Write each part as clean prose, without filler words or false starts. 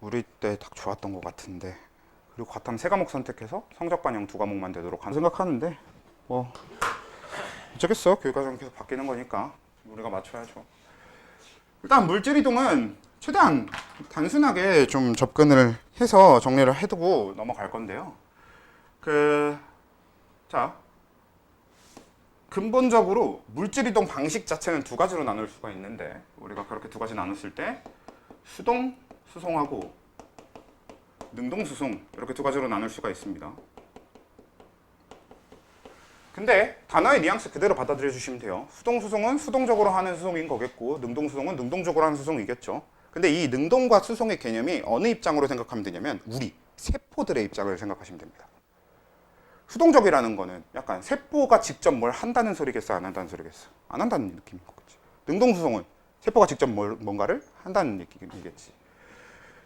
우리 때 딱 좋았던 것 같은데. 그리고 과탐 3과목 선택해서 성적 반영 2과목만 되도록 생각하는데 뭐 어쩌겠어. 교육과정 계속 바뀌는 거니까 우리가 맞춰야죠. 일단 물질 이동은 최대한 단순하게 좀 접근을 해서 정리를 해두고 넘어갈 건데요. 자, 근본적으로 물질 이동 방식 자체는 두 가지로 나눌 수가 있는데 우리가 그렇게 두 가지 나눴을 때 수동, 수송하고 능동, 수송 이렇게 두 가지로 나눌 수가 있습니다. 근데 단어의 뉘앙스 그대로 받아들여 주시면 돼요. 수동, 수송은 수동적으로 하는 수송인 거겠고 능동, 수송은 능동적으로 하는 수송이겠죠. 근데 이 능동과 수송의 개념이 어느 입장으로 생각하면 되냐면 우리 세포들의 입장을 생각하시면 됩니다. 수동적이라는 거는 약간 세포가 직접 뭘 한다는 소리겠어, 안 한다는 소리겠어? 안 한다는 느낌인 거겠지. 능동수송은 세포가 직접 뭔가를 한다는 느낌이겠지.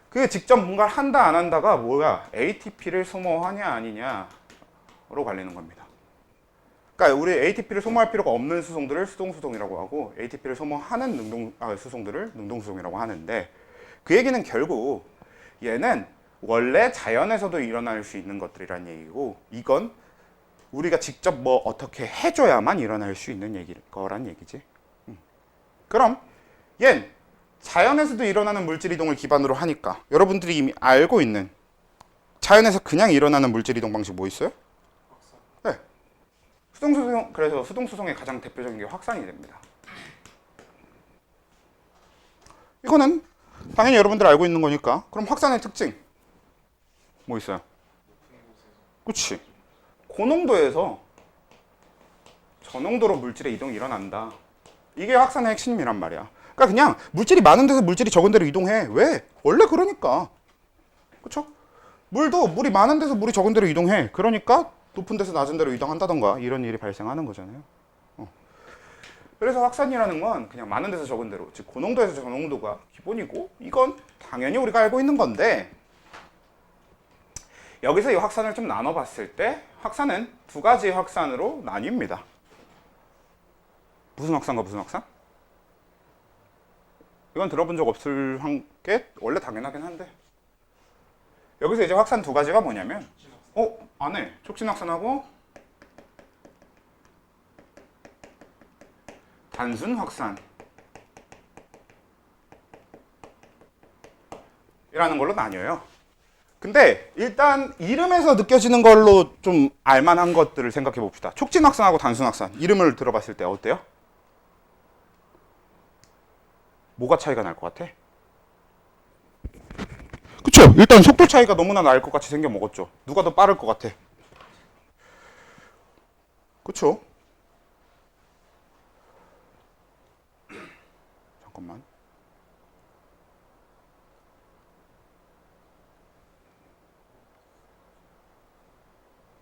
그 직접 뭔가를 한다, 안 한다가 뭐야? ATP를 소모하냐, 아니냐로 갈리는 겁니다. 그러니까 우리 ATP를 소모할 필요가 없는 수송들을 수동수송이라고 하고 ATP를 소모하는 수송들을 능동수송이라고 하는데 그 얘기는 결국 얘는 원래 자연에서도 일어날 수 있는 것들이란 얘기고 이건 우리가 직접 뭐 어떻게 해줘야만 일어날 수 있는 거란 얘기지. 그럼 얜 자연에서도 일어나는 물질 이동을 기반으로 하니까 여러분들이 이미 알고 있는 자연에서 그냥 일어나는 물질 이동 방식 뭐 있어요? 네. 수동수송, 그래서 수동수송의 가장 대표적인 게 확산이 됩니다. 이거는 당연히 여러분들 알고 있는 거니까. 그럼 확산의 특징 뭐 있어요? 그치. 고농도에서 저농도로 물질의 이동이 일어난다. 이게 확산의 핵심이란 말이야. 그러니까 그냥 물질이 많은 데서 물질이 적은 데로 이동해. 왜? 원래 그러니까. 그쵸? 물이 많은 데서 물이 적은 데로 이동해. 그러니까 높은 데서 낮은 데로 이동한다던가 이런 일이 발생하는 거잖아요. 그래서 확산이라는 건 그냥 많은 데서 적은 데로, 즉 고농도에서 저농도가 기본이고 이건 당연히 우리가 알고 있는 건데 여기서 이 확산을 좀 나눠봤을 때 확산은 두 가지 확산으로 나뉩니다. 무슨 확산과 무슨 확산? 이건 들어본 적 없을 게 원래 당연하긴 한데 여기서 이제 확산 두 가지가 뭐냐면 안 해. 촉진 확산하고 단순 확산 이라는 걸로 나뉘어요. 근데 일단 이름에서 느껴지는 걸로 좀 알만한 것들을 생각해 봅시다. 촉진 확산하고 단순 확산 이름을 들어봤을 때 어때요? 뭐가 차이가 날 것 같아? 그쵸? 일단 속도 차이가 너무나 날 것 같이 생겨 먹었죠. 누가 더 빠를 것 같아? 그쵸? 잠깐만.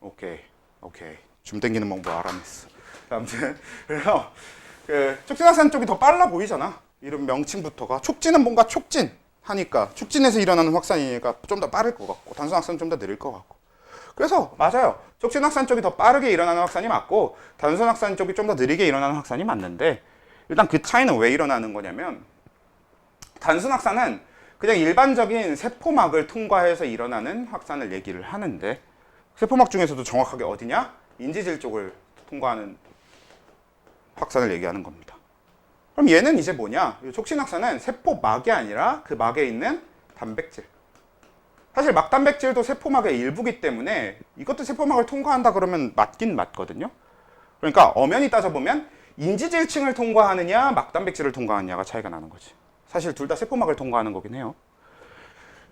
오케이. 줌 땡기는 방법 알아냈어. 아무튼 그래서 촉진 확산 쪽이 더 빨라 보이잖아. 이런 명칭부터가 촉진은 뭔가 촉진하니까 촉진에서 일어나는 확산이니까 좀 더 빠를 것 같고 단순 확산은 좀 더 느릴 것 같고. 그래서 맞아요. 촉진 확산 쪽이 더 빠르게 일어나는 확산이 맞고 단순 확산 쪽이 좀 더 느리게 일어나는 확산이 맞는데 일단 그 차이는 왜 일어나는 거냐면 단순 확산은 그냥 일반적인 세포막을 통과해서 일어나는 확산을 얘기를 하는데 세포막 중에서도 정확하게 어디냐? 인지질 쪽을 통과하는 확산을 얘기하는 겁니다. 그럼 얘는 이제 뭐냐? 촉진 확산은 세포막이 아니라 그 막에 있는 단백질. 사실 막단백질도 세포막의 일부기 때문에 이것도 세포막을 통과한다 그러면 맞긴 맞거든요. 그러니까 엄연히 따져보면 인지질층을 통과하느냐 막단백질을 통과하느냐가 차이가 나는 거지. 사실 둘 다 세포막을 통과하는 거긴 해요.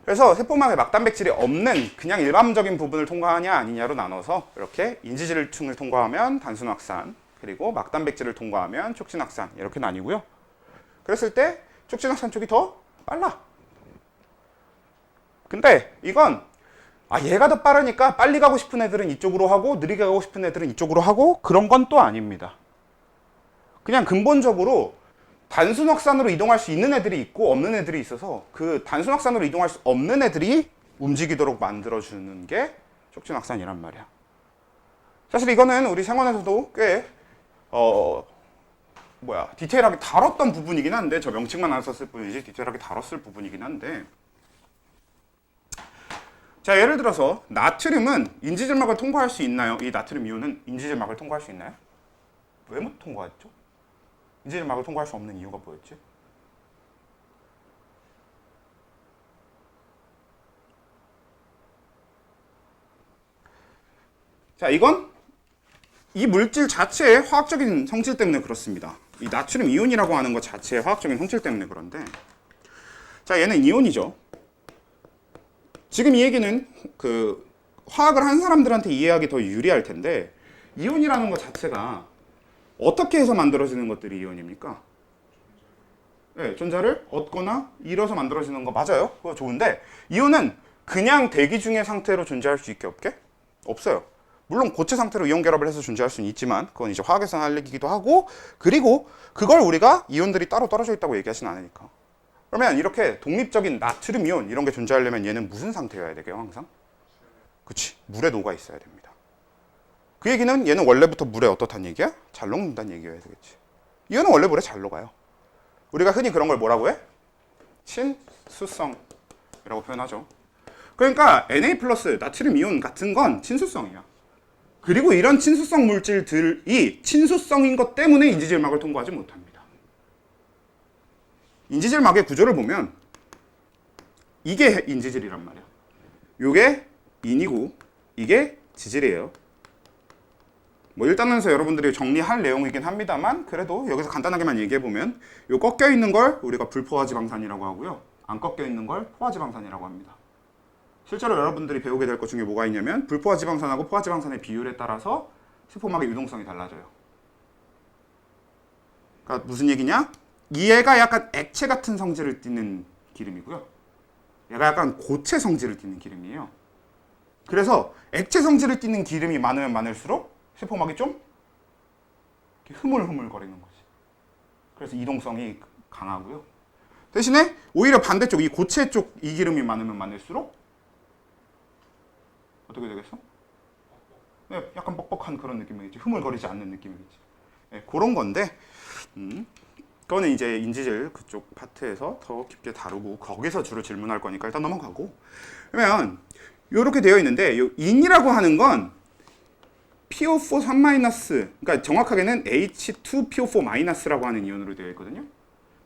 그래서 세포막에 막단백질이 없는 그냥 일반적인 부분을 통과하냐 아니냐로 나눠서 이렇게 인지질층을 통과하면 단순 확산, 그리고 막단백질을 통과하면 촉진 확산 이렇게 나뉘고요. 그랬을 때 촉진 확산 쪽이 더 빨라. 근데 이건 얘가 더 빠르니까 빨리 가고 싶은 애들은 이쪽으로 하고 느리게 가고 싶은 애들은 이쪽으로 하고 그런 건 또 아닙니다. 그냥 근본적으로 단순 확산으로 이동할 수 있는 애들이 있고 없는 애들이 있어서 그 단순 확산으로 이동할 수 없는 애들이 움직이도록 만들어주는 게 촉진 확산이란 말이야. 사실 이거는 우리 생활에서도 꽤 디테일하게 다뤘던 부분이긴 한데 저 명칭만 안 썼을 뿐이지 디테일하게 다뤘을 부분이긴 한데 자, 예를 들어서 나트륨은 인지질막을 통과할 수 있나요? 이 나트륨 이온은 인지질막을 통과할 수 있나요? 왜 못 통과했죠? 인지질막을 통과할 수 없는 이유가 뭐였지? 자, 이건 이 물질 자체의 화학적인 성질 때문에 그렇습니다. 이 나트륨 이온이라고 하는 것 자체의 화학적인 성질 때문에 그런데, 자, 얘는 이온이죠. 지금 이 얘기는 그 화학을 한 사람들한테 이해하기 더 유리할 텐데, 이온이라는 것 자체가 어떻게 해서 만들어지는 것들이 이온입니까? 네, 전자를 얻거나 잃어서 만들어지는 거 맞아요. 그거 좋은데, 이온은 그냥 대기 중의 상태로 존재할 수 있게 없게? 없어요. 물론 고체 상태로 이온 결합을 해서 존재할 수는 있지만, 그건 이제 화학에서 할 얘기기도 하고, 그리고 그걸 우리가 이온들이 따로 떨어져 있다고 얘기하진 않으니까. 그러면 이렇게 독립적인 나트륨 이온 이런 게 존재하려면 얘는 무슨 상태여야 되게요, 항상? 그치, 물에 녹아 있어야 됩니다. 그 얘기는 얘는 원래부터 물에 어떻다는 얘기야? 잘 녹는다는 얘기여야 되겠지. 이온은 원래 물에 잘 녹아요. 우리가 흔히 그런 걸 뭐라고 해? 친수성이라고 표현하죠. 그러니까 Na 플러스 나트륨 이온 같은 건 친수성이야. 그리고 이런 친수성 물질들이 친수성인 것 때문에 인지질막을 통과하지 못합니다. 인지질막의 구조를 보면 이게 인지질이란 말이야. 요게 인이고 이게 지질이에요. 뭐 일단은서 여러분들이 정리할 내용이긴 합니다만, 그래도 여기서 간단하게만 얘기해보면 요 꺾여 있는 걸 우리가 불포화지방산이라고 하고요, 안 꺾여 있는 걸 포화지방산이라고 합니다. 실제로 여러분들이 배우게 될 것 중에 뭐가 있냐면, 불포화지방산하고 포화지방산의 비율에 따라서 세포막의 유동성이 달라져요. 그러니까 무슨 얘기냐? 얘가 약간 액체 같은 성질을 띠는 기름이고요, 얘가 약간 고체 성질을 띠는 기름이에요. 그래서 액체 성질을 띠는 기름이 많으면 많을수록 세포막이 좀 흐물흐물 거리는 거지. 그래서 이동성이 강하고요. 대신에 오히려 반대쪽 이 고체 쪽 이 기름이 많으면 많을수록 어떻게 되겠어? 네, 약간 뻑뻑한 그런 느낌이겠지. 흐물거리지 않는 느낌이겠지. 네, 그런 건데, 그거는 이제 인지질 그쪽 파트에서 더 깊게 다루고 거기서 주로 질문할 거니까 일단 넘어가고. 그러면 이렇게 되어 있는데, 이 인이라고 하는 건 PO4 3-, 그러니까 정확하게는 H2PO4-라고 하는 이온으로 되어 있거든요.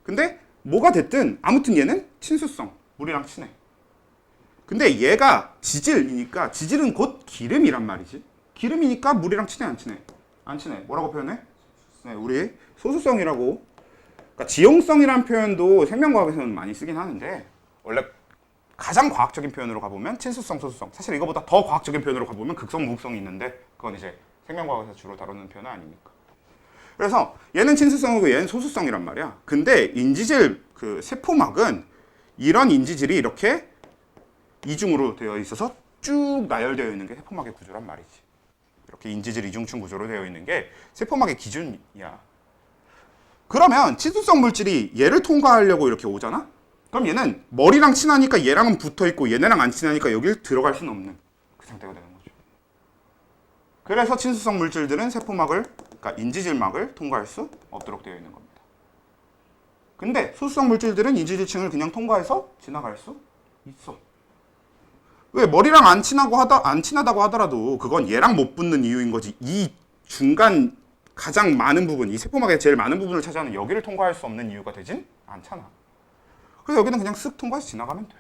근데 뭐가 됐든 아무튼 얘는 친수성, 물이랑 친해. 근데 얘가 지질이니까, 지질은 곧 기름이란 말이지. 기름이니까 물이랑 친해, 안 친해? 안 친해. 뭐라고 표현해? 네, 우리 소수성이라고. 그러니까 지용성이라는 표현도 생명과학에서는 많이 쓰긴 하는데, 원래 가장 과학적인 표현으로 가보면 친수성, 소수성. 사실 이거보다 더 과학적인 표현으로 가보면 극성, 무극성이 있는데, 그건 이제 생명과학에서 주로 다루는 표현은 아니니까. 그래서 얘는 친수성이고 얘는 소수성이란 말이야. 근데 인지질 그 세포막은 이런 인지질이 이렇게 이중으로 되어 있어서 쭉 나열되어 있는 게 세포막의 구조란 말이지. 이렇게 인지질 이중층 구조로 되어 있는 게 세포막의 기준이야. 그러면 친수성 물질이 얘를 통과하려고 이렇게 오잖아? 그럼 얘는 머리랑 친하니까 얘랑은 붙어있고 얘네랑 안 친하니까 여길 들어갈 수는 없는 그 상태가 되는 거죠. 그래서 친수성 물질들은 세포막을, 그러니까 인지질막을 통과할 수 없도록 되어 있는 겁니다. 근데 소수성 물질들은 인지질층을 그냥 통과해서 지나갈 수 있어. 왜? 머리랑 안 친하다고 하더라도 그건 얘랑 못 붙는 이유인 거지. 이 중간 가장 많은 부분, 이 세포막의 제일 많은 부분을 차지하는 여기를 통과할 수 없는 이유가 되진 않잖아. 그래서 여기는 그냥 쓱 통과해서 지나가면 돼.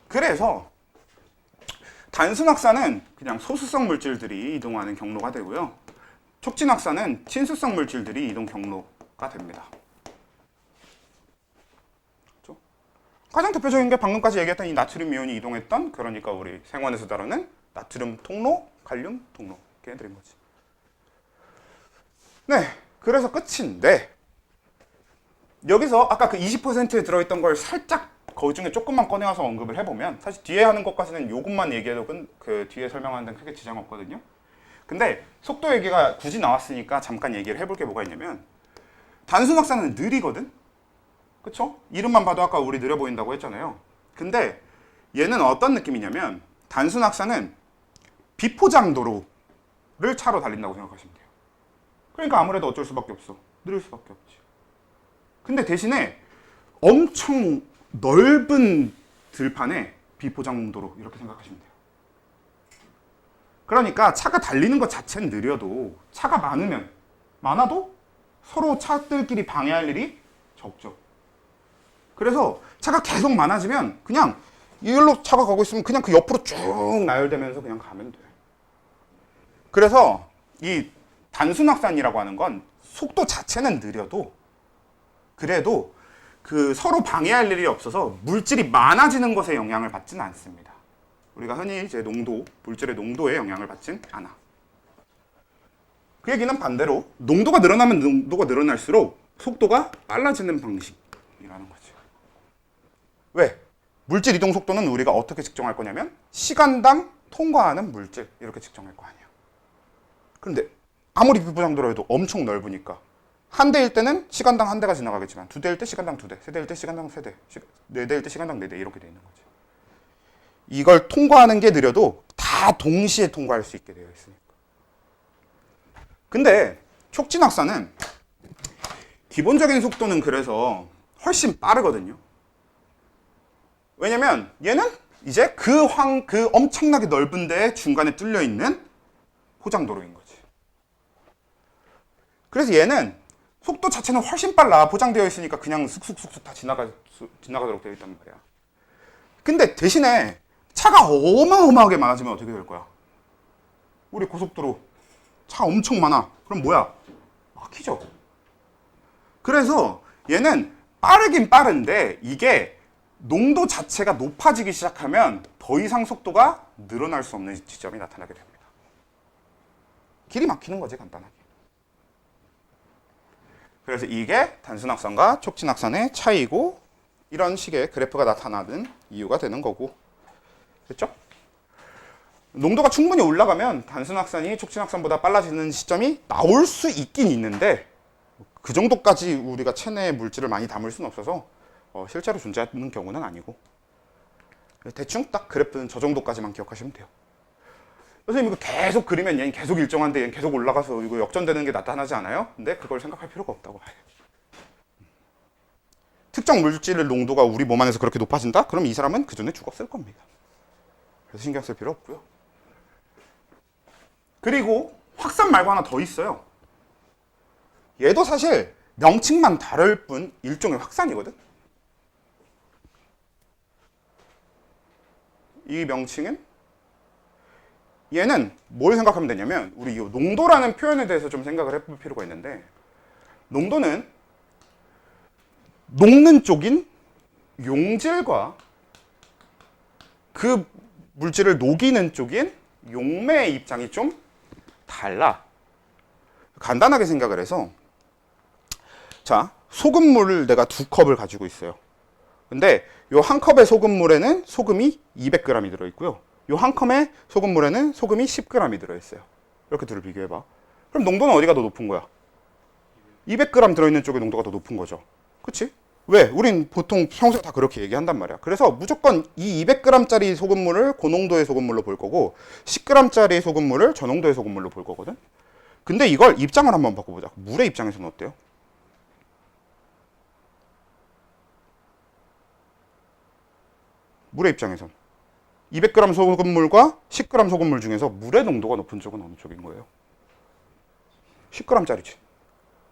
그래서 단순학사는 그냥 소수성 물질들이 이동하는 경로가 되고요, 촉진학사는 친수성 물질들이 이동 경로가 됩니다. 가장 대표적인 게 방금까지 얘기했던 이 나트륨 이온이 이동했던, 그러니까 우리 생원에서 다루는 나트륨 통로, 칼륨 통로 이렇게 해드린 거지. 네, 그래서 끝인데, 여기서 아까 그 20%에 들어있던 걸 살짝 그 중에 조금만 꺼내와서 언급을 해보면, 사실 뒤에 하는 것까지는 요것만 얘기해도 그 뒤에 설명하는 데는 크게 지장 없거든요. 근데 속도 얘기가 굳이 나왔으니까 잠깐 얘기를 해볼 게 뭐가 있냐면, 단순학사는 느리거든? 그쵸? 이름만 봐도 아까 우리 느려 보인다고 했잖아요. 근데 얘는 어떤 느낌이냐면, 단순학사는 비포장도로를 차로 달린다고 생각하시면 돼요. 그러니까 아무래도 어쩔 수밖에 없어. 느릴 수밖에 없지. 근데 대신에 엄청 넓은 들판에 비포장 농도로 이렇게 생각하시면 돼요. 그러니까 차가 달리는 것 자체는 느려도 차가 많아도 서로 차들끼리 방해할 일이 적죠. 그래서 차가 계속 많아지면 그냥 이걸로 차가 가고 있으면 그냥 그 옆으로 쭉 나열되면서 그냥 가면 돼. 그래서 이 단순 확산이라고 하는 건 속도 자체는 느려도 그래도 그 서로 방해할 일이 없어서 물질이 많아지는 것에 영향을 받지는 않습니다. 우리가 흔히 이제 물질의 농도에 영향을 받진 않아. 그 얘기는 반대로 농도가 늘어나면 농도가 늘어날수록 속도가 빨라지는 방식이라는 거지. 왜? 물질 이동 속도는 우리가 어떻게 측정할 거냐면 시간당 통과하는 물질 이렇게 측정할 거 아니야. 그런데 아무리 비포장도로 해도 엄청 넓으니까 한 대일 때는 시간당 한 대가 지나가겠지만 두 대일 때 시간당 두 대, 세 대일 때 시간당 세 대, 네 대일 때 시간당 네 대 이렇게 돼 있는 거지. 이걸 통과하는 게 느려도 다 동시에 통과할 수 있게 되어 있으니까. 근데 촉진확산은 기본적인 속도는 그래서 훨씬 빠르거든요. 왜냐면 얘는 이제 그 엄청나게 넓은 데에 중간에 뚫려 있는 포장도로인 거지. 그래서 얘는 속도 자체는 훨씬 빨라. 포장되어 있으니까 그냥 쑥쑥쑥쑥 다 지나가도록 되어 있단 말이야. 근데 대신에 차가 어마어마하게 많아지면 어떻게 될 거야? 우리 고속도로 차 엄청 많아. 그럼 뭐야? 막히죠. 그래서 얘는 빠르긴 빠른데 이게 농도 자체가 높아지기 시작하면 더 이상 속도가 늘어날 수 없는 지점이 나타나게 됩니다. 길이 막히는 거지, 간단하게. 그래서 이게 단순확산과 촉진확산의 차이고 이런 식의 그래프가 나타나는 이유가 되는 거고. 됐죠? 농도가 충분히 올라가면 단순확산이 촉진확산보다 빨라지는 시점이 나올 수 있긴 있는데 그 정도까지 우리가 체내에 물질을 많이 담을 수는 없어서 실제로 존재하는 경우는 아니고 대충 딱 그래프는 저 정도까지만 기억하시면 돼요. 선생님 이거 계속 그리면 얘는 계속 일정한데 얘는 계속 올라가서 이거 역전되는 게 나타나지 않아요? 근데 그걸 생각할 필요가 없다고. 특정 물질의 농도가 우리 몸 안에서 그렇게 높아진다? 그럼 이 사람은 그 전에 죽었을 겁니다. 그래서 신경 쓸 필요 없고요. 그리고 확산 말고 하나 더 있어요. 얘도 사실 명칭만 다를 뿐 일종의 확산이거든. 이 명칭은 얘는 뭘 생각하면 되냐면 우리 이 농도라는 표현에 대해서 좀 생각을 해볼 필요가 있는데 농도는 녹는 쪽인 용질과 그 물질을 녹이는 쪽인 용매의 입장이 좀 달라. 간단하게 생각을 해서 자, 소금물을 내가 2컵을 가지고 있어요. 근데 요 한 컵의 소금물에는 소금이 200g이 들어있고요. 요 한 컵의 소금물에는 소금이 10g이 들어있어요. 이렇게 둘을 비교해봐. 그럼 농도는 어디가 더 높은 거야? 200g 들어있는 쪽의 농도가 더 높은 거죠. 그치? 왜? 우린 보통 평소에 다 그렇게 얘기한단 말이야. 그래서 무조건 이 200g짜리 소금물을 고농도의 소금물로 볼 거고 10g짜리 소금물을 저농도의 소금물로 볼 거거든. 근데 이걸 입장을 한번 바꿔보자. 물의 입장에서는 어때요? 물의 입장에선 200g 소금물과 10g 소금물 중에서 물의 농도가 높은 쪽은 어느 쪽인 거예요? 10g짜리지.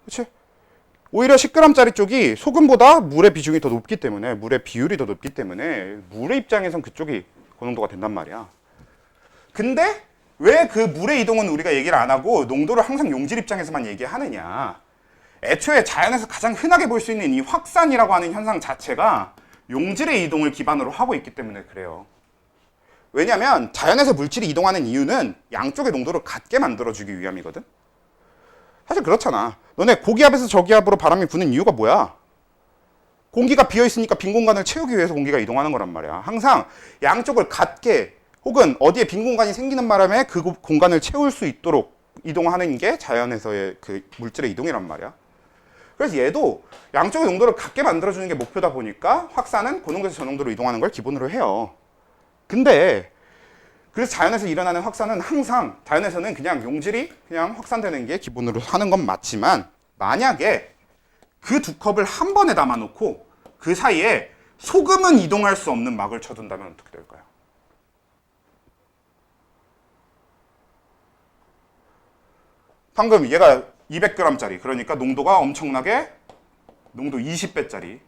그치? 오히려 10g짜리 쪽이 소금보다 물의 비중이 더 높기 때문에 물의 비율이 더 높기 때문에 물의 입장에선 그쪽이 고농도가 된단 말이야. 근데 왜 그 물의 이동은 우리가 얘기를 안 하고 농도를 항상 용질 입장에서만 얘기하느냐. 애초에 자연에서 가장 흔하게 볼 수 있는 이 확산이라고 하는 현상 자체가 용질의 이동을 기반으로 하고 있기 때문에 그래요. 왜냐면 자연에서 물질이 이동하는 이유는 양쪽의 농도를 같게 만들어주기 위함이거든. 사실 그렇잖아. 너네 고기압에서 저기압으로 바람이 부는 이유가 뭐야? 공기가 비어있으니까 빈 공간을 채우기 위해서 공기가 이동하는 거란 말이야. 항상 양쪽을 같게 혹은 어디에 빈 공간이 생기는 바람에 그 공간을 채울 수 있도록 이동하는 게 자연에서의 그 물질의 이동이란 말이야. 그래서 얘도 양쪽의 농도를 같게 만들어주는 게 목표다 보니까 확산은 고농도에서 저농도로 이동하는 걸 기본으로 해요. 근데 그래서 자연에서 일어나는 확산은 항상 자연에서는 그냥 용질이 그냥 확산되는 게 기본으로 하는 건 맞지만 만약에 그 2컵을 한 번에 담아놓고 그 사이에 소금은 이동할 수 없는 막을 쳐둔다면 어떻게 될까요? 방금 얘가 200g짜리, 그러니까 농도가 엄청나게 농도 20배짜리,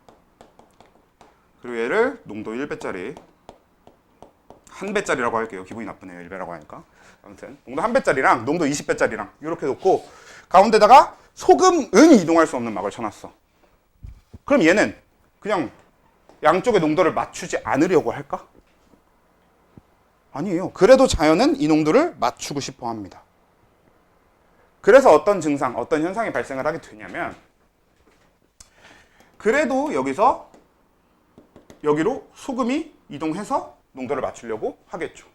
그리고 얘를 농도 1배짜리, 1배짜리라고 할게요. 기분이 나쁘네요. 1배라고 하니까. 아무튼 농도 1배짜리랑 농도 20배짜리랑 이렇게 놓고 가운데다가 소금은 이동할 수 없는 막을 쳐놨어. 그럼 얘는 그냥 양쪽의 농도를 맞추지 않으려고 할까? 아니에요. 그래도 자연은 이 농도를 맞추고 싶어 합니다. 그래서 어떤 증상, 어떤 현상이 발생을 하게 되냐면, 그래도 여기서 여기로 소금이 이동해서 농도를 맞추려고 하겠죠.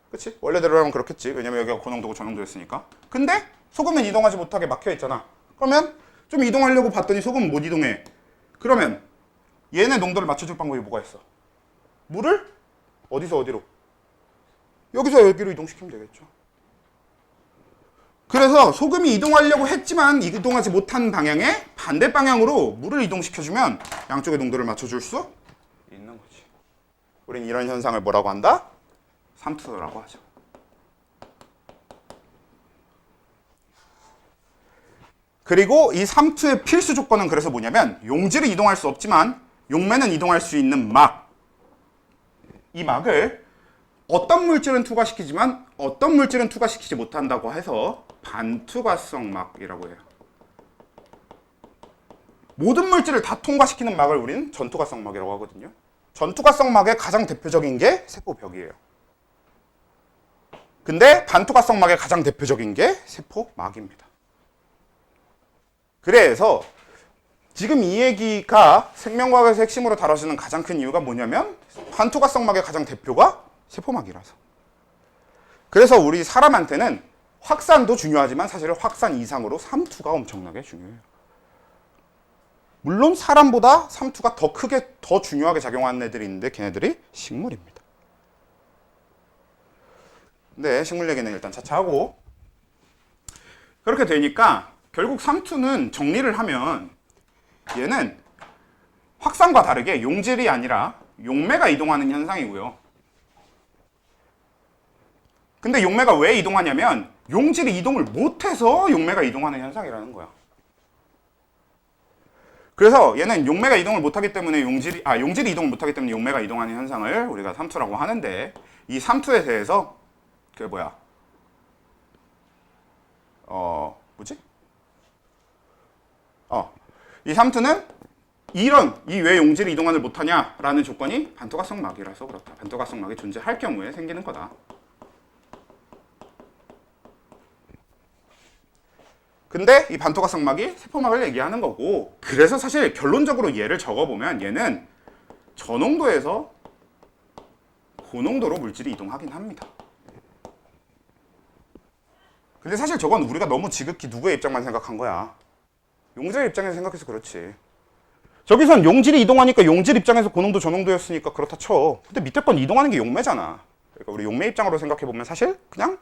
그치? 원래대로라면 그렇겠지. 왜냐면 여기가 고농도고 저농도였으니까. 근데 소금은 이동하지 못하게 막혀 있잖아. 그러면 좀 이동하려고 봤더니 소금은 못 이동해. 그러면 얘네 농도를 맞춰줄 방법이 뭐가 있어? 물을 어디서 어디로? 여기서 여기로 이동시키면 되겠죠. 그래서 소금이 이동하려고 했지만 이동하지 못한 방향에 반대 방향으로 물을 이동시켜주면 양쪽의 농도를 맞춰줄 수 있는 거지. 우린 이런 현상을 뭐라고 한다? 삼투라고 하죠. 그리고 이 삼투의 필수 조건은 그래서 뭐냐면, 용질이 이동할 수 없지만 용매는 이동할 수 있는 막, 이 막을 어떤 물질은 투과시키지만 어떤 물질은 투과시키지 못한다고 해서 반투과성 막이라고 해요. 모든 물질을 다 통과시키는 막을 우리는 전투과성 막이라고 하거든요. 전투과성 막의 가장 대표적인 게 세포벽이에요. 근데 반투과성 막의 가장 대표적인 게 세포막입니다. 그래서 지금 이 얘기가 생명과학에서 핵심으로 다뤄지는 가장 큰 이유가 뭐냐면, 반투과성 막의 가장 대표가 세포막이라서. 그래서 우리 사람한테는 확산도 중요하지만 사실은 확산 이상으로 삼투가 엄청나게 중요해요. 물론 사람보다 삼투가 더 크게, 더 중요하게 작용하는 애들이 있는데 걔네들이 식물입니다. 네, 식물 얘기는 일단 차차하고, 그렇게 되니까 결국 삼투는 정리를 하면 얘는 확산과 다르게 용질이 아니라 용매가 이동하는 현상이고요. 근데 용매가 왜 이동하냐면 용질이 이동을 못해서 용매가 이동하는 현상이라는 거야. 그래서 얘는 용매가 이동을 못하기 때문에 용질이 이동을 못하기 때문에 용매가 이동하는 현상을 우리가 삼투라고 하는데, 이 삼투에 대해서 이 삼투는 이 왜 용질이 이동을 못하냐라는 조건이 반투과성 막이라서 그렇다. 반투과성 막이 존재할 경우에 생기는 거다. 근데 이 반투과성 막이 세포막을 얘기하는 거고, 그래서 사실 결론적으로 얘를 적어보면 얘는 저농도에서 고농도로 물질이 이동하긴 합니다. 근데 사실 저건 우리가 너무 지극히 누구의 입장만 생각한 거야. 용질의 입장에서 생각해서 그렇지. 저기선 용질이 이동하니까 용질 입장에서 고농도 저농도였으니까 그렇다 쳐. 근데 밑에 건 이동하는 게 용매잖아. 그러니까 우리 용매 입장으로 생각해보면 사실 그냥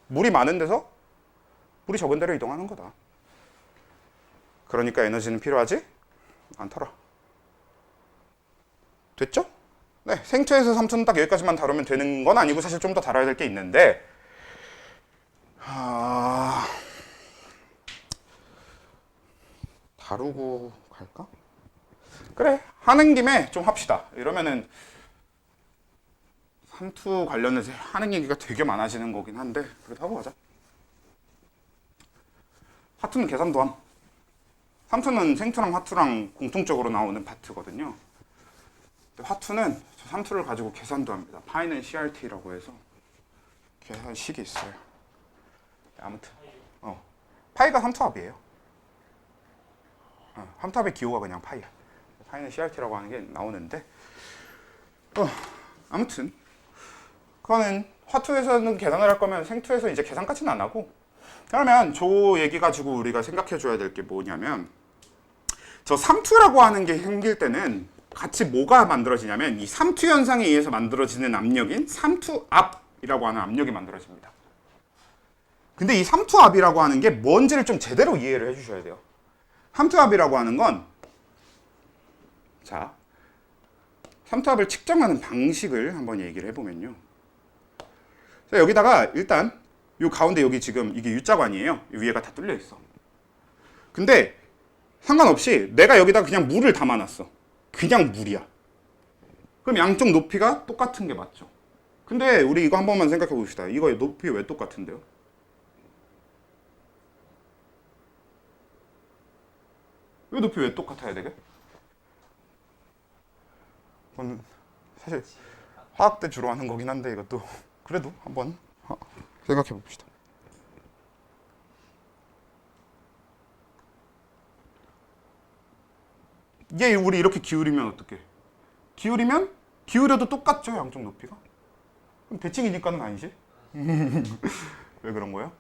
물이 많은 데서 물이 적은 데로 이동하는 거다. 그러니까 에너지는 필요하지 않더라. 됐죠? 네, 생투에서 삼투는 딱 여기까지만 다루면 되는 건 아니고 사실 좀 더 다뤄야 될 게 있는데, 다루고 갈까? 그래, 하는 김에 좀 합시다. 이러면은 삼투 관련해서 하는 얘기가 되게 많아지는 거긴 한데 그래도 하고 가자. 화투는 계산도함. 삼투는 생투랑 화투랑 공통적으로 나오는 파트거든요. 근데 화투는 삼투를 가지고 계산도 합니다. 파이는 CRT라고 해서 계산식이 있어요. 아무튼 파이가 삼투합이에요. 삼투합의 기호가 그냥 파이야. 파이는 CRT라고 하는 게 나오는데, 아무튼 그거는 화투에서는 계산을 할 거면 생투에서 이제 계산까지는 안 하고, 그러면 저 얘기 가지고 우리가 생각해 줘야 될 게 뭐냐면, 저 삼투라고 하는 게 생길 때는 같이 뭐가 만들어지냐면 이 삼투 현상에 의해서 만들어지는 압력인 삼투압이라고 하는 압력이 만들어집니다. 근데 이 삼투압이라고 하는 게 뭔지를 좀 제대로 이해를 해주셔야 돼요. 삼투압이라고 하는 건 자, 삼투압을 측정하는 방식을 한번 얘기를 해보면요. 자, 여기다가 일단 요 가운데 여기 지금 이게 U자관이에요. 위에가 다 뚫려 있어. 근데 상관없이 내가 여기다가 그냥 물을 담아놨어. 그냥 물이야. 그럼 양쪽 높이가 똑같은 게 맞죠. 근데 우리 이거 한 번만 생각해 봅시다. 이거 높이 왜 똑같은데요? 왜 높이 왜 똑같아야 되게? 그건 사실 화학 때 주로 하는 거긴 한데 이것도 그래도 한번 생각해 봅시다. 이게 우리 이렇게 기울이면 어떡해? 기울여도 똑같죠, 양쪽 높이가? 그럼 대칭이니까는 아니지? 왜 그런 거야?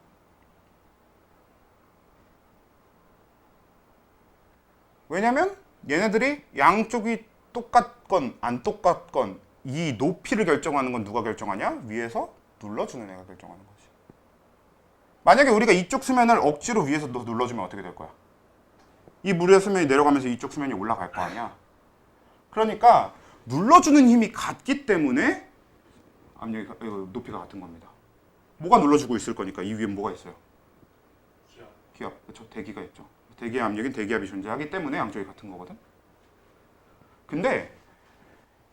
왜냐면 얘네들이 양쪽이 똑같건 안 똑같건 이 높이를 결정하는 건 누가 결정하냐? 위에서 눌러주는 애가 결정하는 거지. 만약에 우리가 이쪽 수면을 억지로 위에서 눌러주면 어떻게 될 거야? 이 물의 수면이 내려가면서 이쪽 수면이 올라갈 거 아니야? 그러니까 눌러주는 힘이 같기 때문에 압력이 높이가 같은 겁니다. 뭐가 눌러주고 있을 거니까 이 위에 뭐가 있어요? 기압. 그렇죠. 대기가 있죠. 대기의 압력인 대기압이 존재하기 때문에 양쪽이 같은 거거든. 근데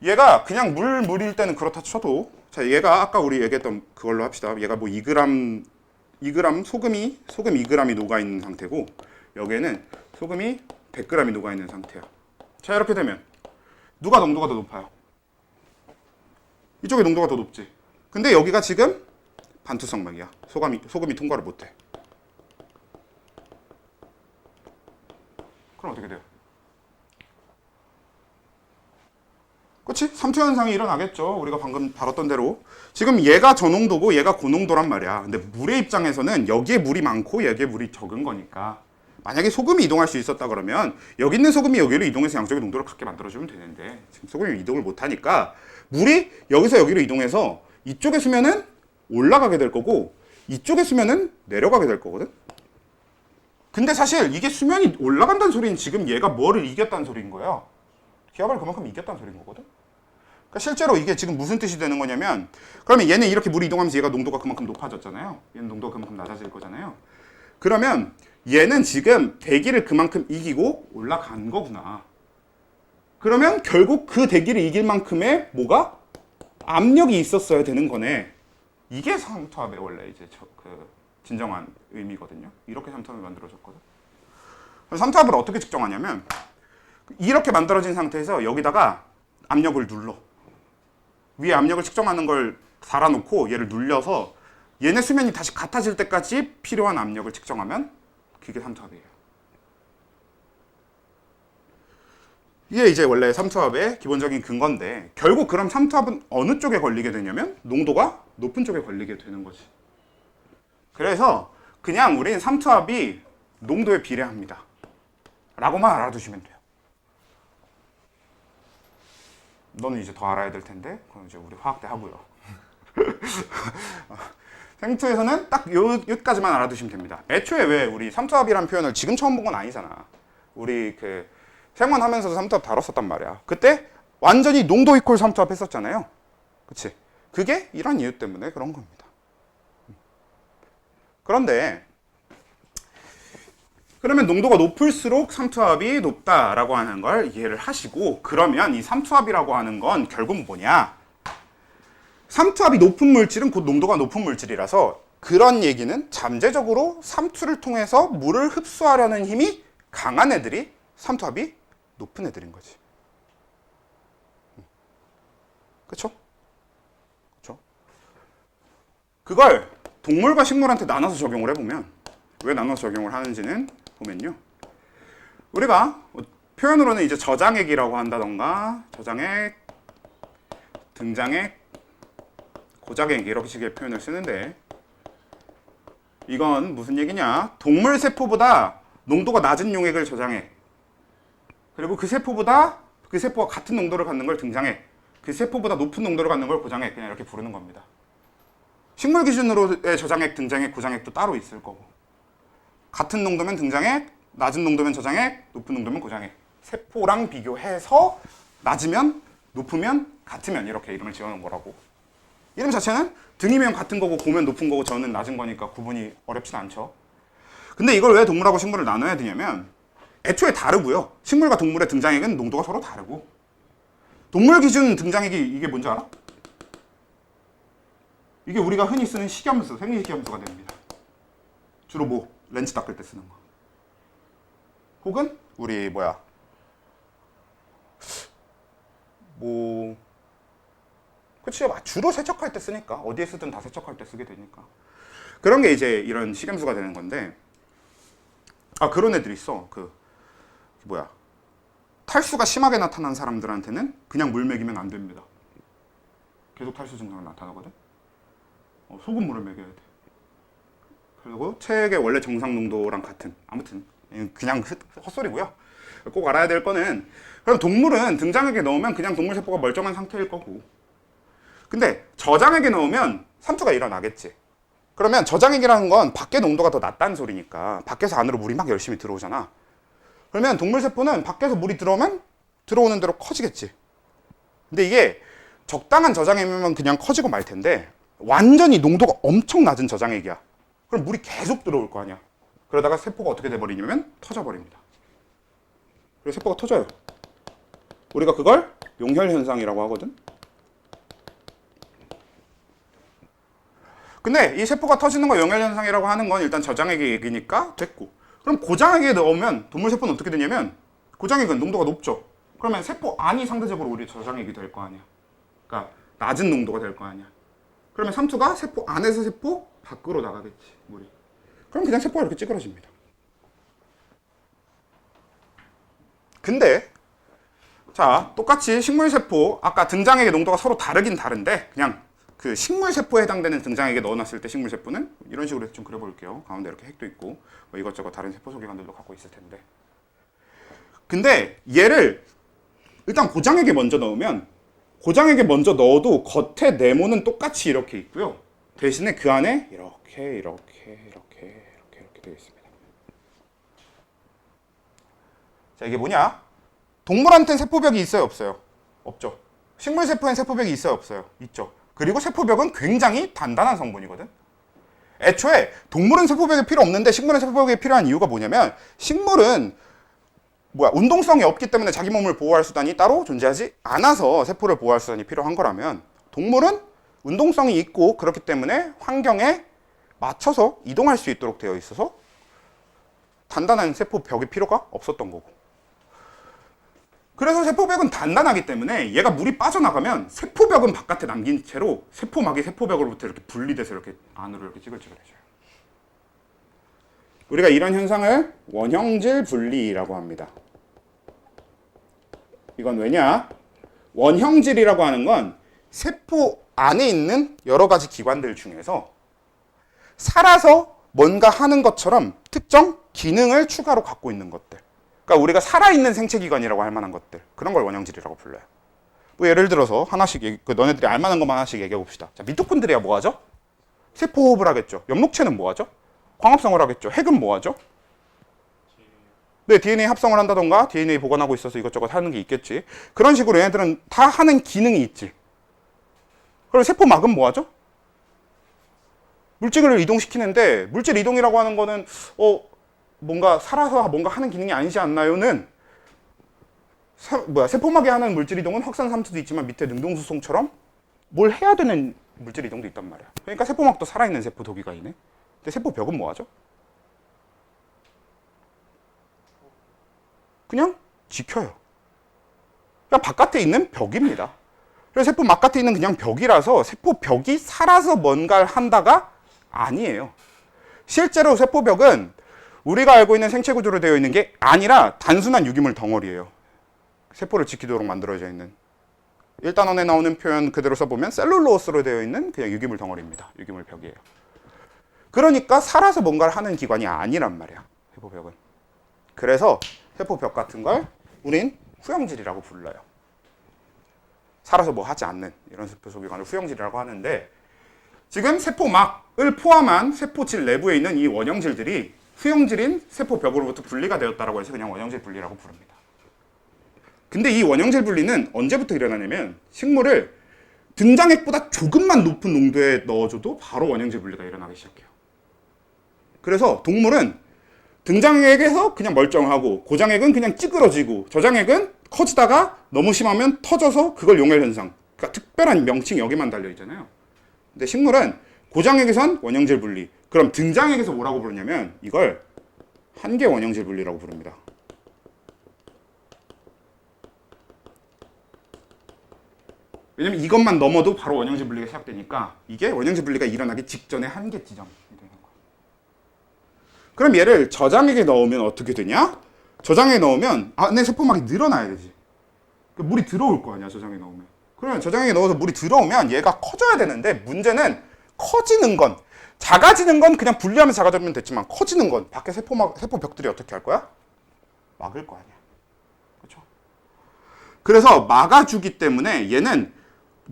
얘가 그냥 물일 때는 그렇다 쳐도 자 얘가 아까 우리 얘기했던 그걸로 합시다. 얘가 뭐 2g 소금 2g이 녹아 있는 상태고 여기에는 소금이 100g이 녹아 있는 상태야. 자 이렇게 되면 누가 농도가 더 높아요? 이쪽의 농도가 더 높지. 근데 여기가 지금 반투성막이야. 소금이 통과를 못해. 그럼 어떻게 돼요? 그치? 삼투 현상이 일어나겠죠. 우리가 방금 다뤘던 대로. 지금 얘가 저농도고 얘가 고농도란 말이야. 근데 물의 입장에서는 여기에 물이 많고 여기에 물이 적은 거니까 만약에 소금이 이동할 수 있었다 그러면 여기 있는 소금이 여기로 이동해서 양쪽의 농도를 같게 만들어주면 되는데 지금 소금이 이동을 못하니까 물이 여기서 여기로 이동해서 이쪽의 수면은 올라가게 될 거고 이쪽의 수면은 내려가게 될 거거든. 근데 사실 이게 수면이 올라간다는 소리는 지금 얘가 뭐를 이겼다는 소리인 거야. 기압을 그만큼 이겼다는 소리인 거거든. 그러니까 실제로 이게 지금 무슨 뜻이 되는 거냐면 그러면 얘는 이렇게 물이 이동하면서 얘가 농도가 그만큼 높아졌잖아요. 얘는 농도가 그만큼 낮아질 거잖아요. 그러면 얘는 지금 대기를 그만큼 이기고 올라간 거구나. 그러면 결국 그 대기를 이길 만큼의 뭐가? 압력이 있었어야 되는 거네. 이게 삼투압의 원래 이제 그 진정한 의미거든요. 이렇게 삼투압이 만들어졌거든. 삼투압을 어떻게 측정하냐면 이렇게 만들어진 상태에서 여기다가 압력을 눌러. 위에 압력을 측정하는 걸 달아놓고 얘를 눌려서 얘네 수면이 다시 같아질 때까지 필요한 압력을 측정하면 그게 삼투압이에요. 이게 이제 원래 삼투압의 기본적인 근거인데 결국 그럼 삼투압은 어느 쪽에 걸리게 되냐면 농도가 높은 쪽에 걸리게 되는 거지. 그래서 그냥 우리는 삼투압이 농도에 비례합니다. 라고만 알아두시면 돼요. 너는 이제 더 알아야 될 텐데 그럼 이제 우리 화학 때 하고요. 생투에서는 딱 여기까지만 알아두시면 됩니다. 애초에 왜 우리 삼투압이라는 표현을 지금 처음 본 건 아니잖아. 우리 그 생원하면서도 삼투압 다뤘었단 말이야. 그때 완전히 농도 이퀄 삼투압 했었잖아요. 그치? 그게 이런 이유 때문에 그런 겁니다. 그런데 그러면 농도가 높을수록 삼투압이 높다라고 하는 걸 이해를 하시고 그러면 이 삼투압이라고 하는 건 결국은 뭐냐? 삼투압이 높은 물질은 곧 농도가 높은 물질이라서 그런 얘기는 잠재적으로 삼투를 통해서 물을 흡수하려는 힘이 강한 애들이 삼투압이 높은 애들인 거지. 그쵸? 그쵸? 그걸 동물과 식물한테 나눠서 적용을 해보면 왜 나눠서 적용을 하는지는 보면요. 우리가 표현으로는 이제 저장액이라고 한다던가 저장액, 등장액, 고작액 이렇게 식의 표현을 쓰는데 이건 무슨 얘기냐? 동물 세포보다 농도가 낮은 용액을 저장액 그리고 그 세포가 같은 농도를 갖는 걸 등장액 그 세포보다 높은 농도를 갖는 걸 고장액 그냥 이렇게 부르는 겁니다. 식물 기준으로의 저장액, 등장액, 고장액도 따로 있을 거고 같은 농도면 등장액, 낮은 농도면 저장액, 높은 농도면 고장액 세포랑 비교해서 낮으면 높으면 같으면 이렇게 이름을 지어놓은 거라고. 이름 자체는 등이면 같은 거고 고면 높은 거고 저는 낮은 거니까 구분이 어렵진 않죠. 근데 이걸 왜 동물하고 식물을 나눠야 되냐면 애초에 다르고요. 식물과 동물의 등장액은 농도가 서로 다르고. 동물 기준 등장액이 이게 뭔지 알아? 이게 우리가 흔히 쓰는 식염수, 생리식염수가 됩니다. 주로 뭐? 렌즈 닦을 때 쓰는 거. 혹은 우리 그치, 주로 세척할 때 쓰니까. 어디에 쓰든 다 세척할 때 쓰게 되니까. 그런 게 이제 이런 식염수가 되는 건데, 그런 애들이 있어. 탈수가 심하게 나타난 사람들한테는 그냥 물 먹이면 안 됩니다. 계속 탈수 증상이 나타나거든. 소금물을 먹여야 돼. 그리고 체액의 원래 정상 농도랑 같은, 아무튼 그냥 헛소리고요. 꼭 알아야 될 거는, 그럼 동물은 등장액에 넣으면 그냥 동물 세포가 멀쩡한 상태일 거고, 근데 저장액에 넣으면 삼투가 일어나겠지. 그러면 저장액이라는 건 밖에 농도가 더 낮다는 소리니까 밖에서 안으로 물이 막 열심히 들어오잖아. 그러면 동물 세포는 밖에서 물이 들어오면 들어오는 대로 커지겠지. 근데 이게 적당한 저장액이면 그냥 커지고 말 텐데 완전히 농도가 엄청 낮은 저장액이야. 그럼 물이 계속 들어올 거 아니야. 그러다가 세포가 어떻게 돼버리냐면 터져버립니다. 그래서 세포가 터져요. 우리가 그걸 용혈현상이라고 하거든. 근데 이 세포가 터지는 거 용혈현상이라고 하는 건 일단 저장액의 얘기니까 됐고, 그럼 고장액에 넣으면 동물 세포는 어떻게 되냐면 고장액은 농도가 높죠. 그러면 세포 안이 상대적으로 우리 저장액이 될 거 아니야. 그러니까 낮은 농도가 될 거 아니야. 그러면 삼투가 세포 안에서 세포 밖으로 나가겠지, 물이. 그럼 그냥 세포가 이렇게 찌그러집니다. 근데 자, 똑같이 식물세포, 아까 등장액의 농도가 서로 다르긴 다른데 그냥 그 식물세포에 해당되는 등장액에 넣어놨을 때 식물세포는 이런 식으로 해서 좀 그려볼게요. 가운데 이렇게 핵도 있고 뭐 이것저것 다른 세포 소개관들도 갖고 있을 텐데, 근데 얘를 일단 고장액에 먼저 넣으면 고장액에 먼저 넣어도 겉에 네모는 똑같이 이렇게 있고요. 대신에 그 안에 이렇게 되어 있습니다. 자, 이게 뭐냐? 동물한테는 세포벽이 있어요, 없어요? 없죠. 식물세포엔 세포벽이 있어요, 없어요? 있죠. 그리고 세포벽은 굉장히 단단한 성분이거든. 애초에 동물은 세포벽이 필요 없는데 식물은 세포벽이 필요한 이유가 뭐냐면 식물은 운동성이 없기 때문에 자기 몸을 보호할 수단이 따로 존재하지 않아서 세포를 보호할 수단이 필요한 거라면 동물은 운동성이 있고 그렇기 때문에 환경에 맞춰서 이동할 수 있도록 되어 있어서 단단한 세포벽이 필요가 없었던 거고, 그래서 세포벽은 단단하기 때문에 얘가 물이 빠져나가면 세포벽은 바깥에 남긴 채로 세포막이 세포벽으로부터 이렇게 분리돼서 이렇게 안으로 이렇게 찌글찌글해져요. 우리가 이런 현상을 원형질 분리라고 합니다. 이건 왜냐? 원형질이라고 하는 건 세포 안에 있는 여러 가지 기관들 중에서 살아서 뭔가 하는 것처럼 특정 기능을 추가로 갖고 있는 것들. 그러니까 우리가 살아있는 생체기관이라고 할 만한 것들, 그런 걸 원형질이라고 불러요. 뭐 예를 들어서 하나씩 너네들이 알만한 것만 하나씩 얘기해 봅시다. 자, 미토콘드리아 뭐 하죠? 세포 호흡을 하겠죠. 엽록체는 뭐 하죠? 광합성을 하겠죠. 핵은 뭐 하죠? 네, DNA 합성을 한다던가 DNA 보관하고 있어서 이것저것 하는 게 있겠지. 그런 식으로 얘네들은 다 하는 기능이 있지. 그리고 세포막은 뭐 하죠? 물질을 이동시키는데, 물질 이동이라고 하는 거는 뭔가 살아서 뭔가 하는 기능이 아니지 않나요는 세포막에 하는 물질 이동은 확산 삼투도 있지만 밑에 능동수송처럼 뭘 해야 되는 물질 이동도 있단 말이야. 그러니까 세포막도 살아있는 세포 도기가이네. 근데 세포벽은 뭐 하죠? 그냥 지켜요. 그냥 바깥에 있는 벽입니다. 그래서 세포 바깥에 있는 그냥 벽이라서 세포벽이 살아서 뭔가를 한다가 아니에요. 실제로 세포벽은 우리가 알고 있는 생체 구조로 되어 있는 게 아니라 단순한 유기물 덩어리예요. 세포를 지키도록 만들어져 있는. 1단원에 나오는 표현 그대로 써보면 셀룰로스로 되어 있는 그냥 유기물 덩어리입니다. 유기물 벽이에요. 그러니까 살아서 뭔가를 하는 기관이 아니란 말이야, 세포벽은. 그래서 세포벽 같은 걸 우린 후형질이라고 불러요. 살아서 뭐 하지 않는 이런 세포 소기관을 후형질이라고 하는데, 지금 세포막을 포함한 세포질 내부에 있는 이 원형질들이 후형질인 세포벽으로부터 분리가 되었다라고 해서 그냥 원형질 분리라고 부릅니다. 근데 이 원형질 분리는 언제부터 일어나냐면 식물을 등장액보다 조금만 높은 농도에 넣어줘도 바로 원형질 분리가 일어나기 시작해요. 그래서 동물은 등장액에서 그냥 멀쩡하고 고장액은 그냥 찌그러지고 저장액은 커지다가 너무 심하면 터져서 그걸 용혈 현상. 그러니까 특별한 명칭이 여기만 달려 있잖아요. 근데 식물은 고장액에선 원형질 분리. 그럼 등장액에서 뭐라고 부르냐면 이걸 한계 원형질 분리라고 부릅니다. 왜냐면 이것만 넘어도 바로 원형질 분리가 시작되니까 이게 원형질 분리가 일어나기 직전의 한계 지점이 되는 거예요. 그럼 얘를 저장액에 넣으면 어떻게 되냐? 저장액에 넣으면 안에 세포막이 늘어나야 되지. 그러니까 물이 들어올 거 아니야, 저장액에 넣으면. 그러면 저장액에 넣어서 물이 들어오면 얘가 커져야 되는데 문제는 커지는 건, 작아지는 건 그냥 분리하면 작아지면 됐지만 커지는 건 밖에 세포벽들이 어떻게 할 거야? 막을 거 아니야. 그렇죠? 그래서 막아주기 때문에 얘는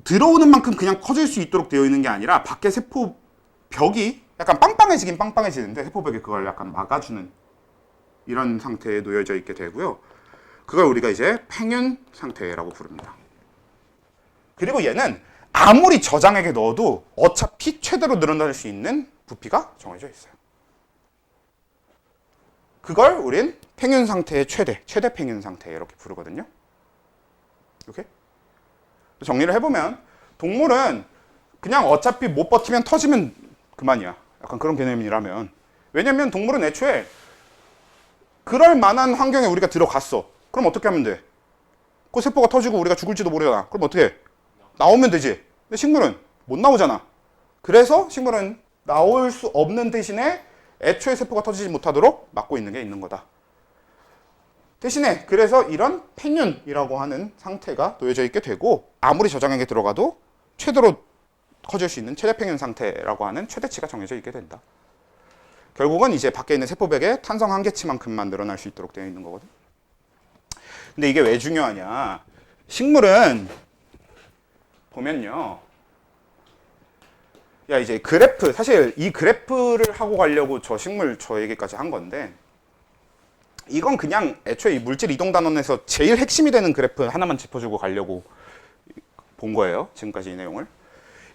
들어오는 만큼 그냥 커질 수 있도록 되어 있는 게 아니라 밖에 세포벽이 약간 빵빵해지긴 빵빵해지는데 세포벽이 그걸 약간 막아주는 이런 상태에 놓여져 있게 되고요. 그걸 우리가 이제 팽윤 상태라고 부릅니다. 그리고 얘는 아무리 저장액에 넣어도 어차피 최대로 늘어날 수 있는 부피가 정해져 있어요. 그걸 우린 팽윤 상태의 최대 팽윤 상태 이렇게 부르거든요. 이렇게 정리를 해보면 동물은 그냥 어차피 못 버티면 터지면 그만이야. 약간 그런 개념이라면. 왜냐면 동물은 애초에 그럴 만한 환경에 우리가 들어갔어. 그럼 어떻게 하면 돼? 그 세포가 터지고 우리가 죽을지도 모르잖아. 그럼 어떻게 해? 나오면 되지. 근데 식물은 못 나오잖아. 그래서 식물은 나올 수 없는 대신에 애초에 세포가 터지지 못하도록 막고 있는 게 있는 거다. 대신에 그래서 이런 팽윤이라고 하는 상태가 놓여져 있게 되고 아무리 저장액에 들어가도 최대로 커질 수 있는 최대 팽윤 상태라고 하는 최대치가 정해져 있게 된다. 결국은 이제 밖에 있는 세포벽에 탄성 한계치만큼만 늘어날 수 있도록 되어 있는 거거든. 근데 이게 왜 중요하냐? 식물은 보면요. 야, 이제 그래프, 사실 이 그래프를 하고 가려고 저 얘기까지 한 건데 이건 그냥 애초에 이 물질 이동 단원에서 제일 핵심이 되는 그래프 하나만 짚어주고 가려고 본 거예요. 지금까지 이 내용을.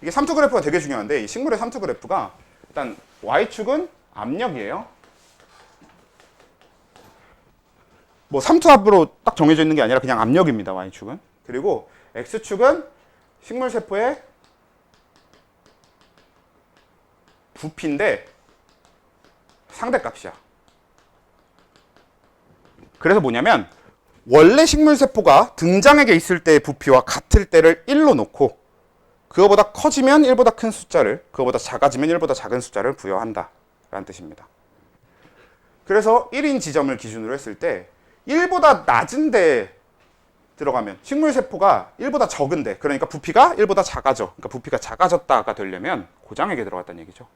이게 삼투 그래프가 되게 중요한데 이 식물의 삼투 그래프가 일단 Y축은 압력이에요. 뭐 삼투압으로 딱 정해져 있는 게 아니라 그냥 압력입니다. Y축은. 그리고 X축은 식물 세포의 부피인데 상대값이야. 그래서 뭐냐면 원래 식물 세포가 등장액에 있을 때의 부피와 같을 때를 1로 놓고 그거보다 커지면 1보다 큰 숫자를, 그거보다 작아지면 1보다 작은 숫자를 부여한다 라는 뜻입니다. 그래서 1인 지점을 기준으로 했을 때 1보다 낮은데 들어가면 식물 세포가 1보다 적은데, 그러니까 부피가 1보다 작아져. 그러니까 부피가 작아졌다가 되려면 고장액에 들어갔다는 얘기죠.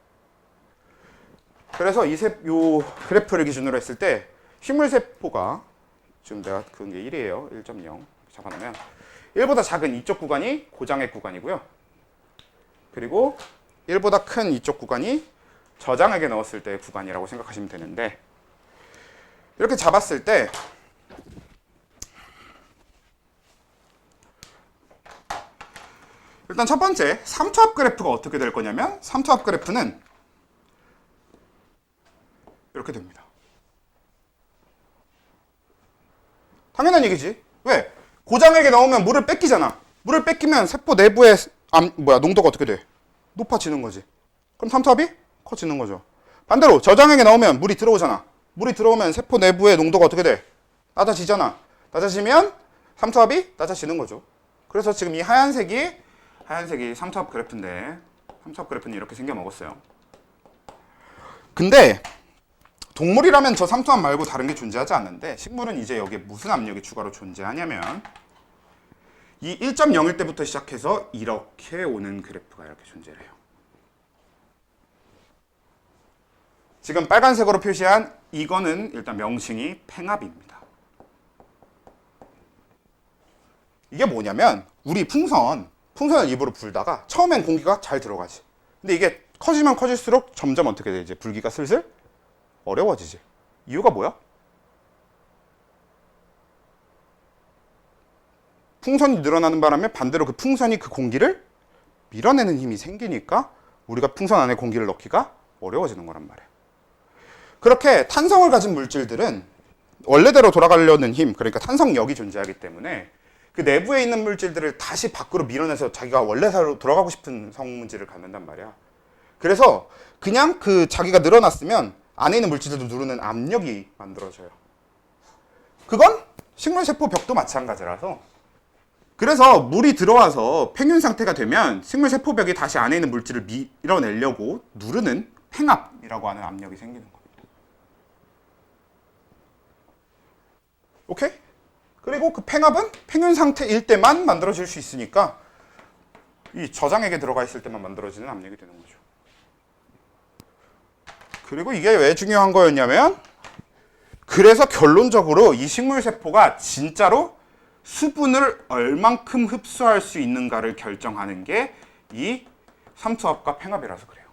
그래서 요 그래프를 기준으로 했을 때 식물 세포가 지금 내가 그은 게 1이에요. 1.0 잡아놓으면 1보다 작은 이쪽 구간이 고장액 구간이고요. 그리고 1보다 큰 이쪽 구간이 저장액에 넣었을 때의 구간이라고 생각하시면 되는데 이렇게 잡았을 때 일단 첫 번째 삼투압 그래프가 어떻게 될 거냐면 삼투압 그래프는 이렇게 됩니다. 당연한 얘기지. 왜? 고장액에 넣으면 물을 뺏기잖아. 물을 뺏기면 세포 내부의 농도가 어떻게 돼? 높아지는 거지. 그럼 삼투압이 커지는 거죠. 반대로 저장액에 넣으면 물이 들어오잖아. 물이 들어오면 세포 내부의 농도가 어떻게 돼? 낮아지잖아. 낮아지면 삼투압이 낮아지는 거죠. 그래서 지금 이 하얀색이 삼투압 그래프인데 삼투압 그래프는 이렇게 생겨 먹었어요. 근데 동물이라면 저 삼투압 말고 다른 게 존재하지 않는데 식물은 이제 여기에 무슨 압력이 추가로 존재하냐면 이 1.0일 때부터 시작해서 이렇게 오는 그래프가 이렇게 존재를 해요. 지금 빨간색으로 표시한 이거는 일단 명칭이 팽압입니다. 이게 뭐냐면 우리 풍선을 입으로 불다가 처음엔 공기가 잘 들어가지. 근데 이게 커지면 커질수록 점점 어떻게 되지? 불기가 슬슬 어려워지지. 이유가 뭐야? 풍선이 늘어나는 바람에 반대로 그 풍선이 그 공기를 밀어내는 힘이 생기니까 우리가 풍선 안에 공기를 넣기가 어려워지는 거란 말이에요. 그렇게 탄성을 가진 물질들은 원래대로 돌아가려는 힘, 그러니까 탄성력이 존재하기 때문에 그 내부에 있는 물질들을 다시 밖으로 밀어내서 자기가 원래대로 돌아가고 싶은 성질을 갖는단 말이야. 그래서 그냥 그 자기가 늘어났으면 안에 있는 물질들도 누르는 압력이 만들어져요. 그건 식물세포 벽도 마찬가지라서, 그래서 물이 들어와서 팽윤 상태가 되면 식물세포 벽이 다시 안에 있는 물질을 밀어내려고 누르는 팽압이라고 하는 압력이 생기는 겁니다. 오케이? 그리고 그 팽압은 팽윤 상태일 때만 만들어질 수 있으니까 이 저장액에 들어가 있을 때만 만들어지는 압력이 되는 거죠. 그리고 이게 왜 중요한 거였냐면, 그래서 결론적으로 이 식물세포가 진짜로 수분을 얼만큼 흡수할 수 있는가를 결정하는 게 이 삼투압과 팽압이라서 그래요.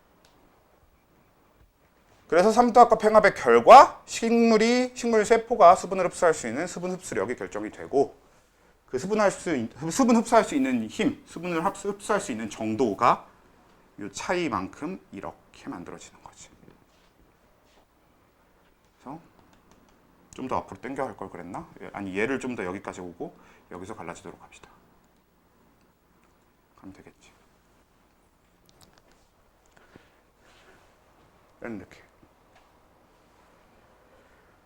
그래서 삼투압과 팽압의 결과 식물세포가 수분을 흡수할 수 있는 수분 흡수력이 결정이 되고, 그 수분 흡수할 수 있는 힘, 수분을 흡수할 수 있는 정도가 이 차이만큼 이렇게 만들어지는 거지. 그래서 좀 더 앞으로 당겨 할 걸 그랬나? 아니, 얘를 좀 더 여기까지 오고 여기서 갈라지도록 합시다. 그럼 되겠지. 이렇게.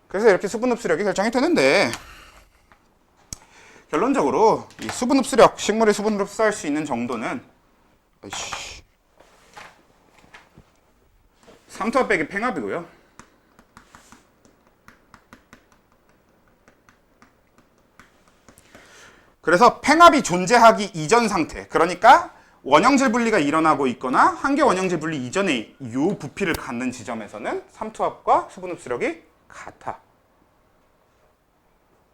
그래서 이렇게 수분 흡수력이 결정이 되는데, 결론적으로 이 수분 흡수력, 식물이 수분을 흡수할 수 있는 정도는 삼투압 빼기 팽압이고요. 그래서 팽압이 존재하기 이전 상태, 그러니까 원형질 분리가 일어나고 있거나 한계 원형질 분리 이전에 이 부피를 갖는 지점에서는 삼투압과 수분 흡수력이 같아.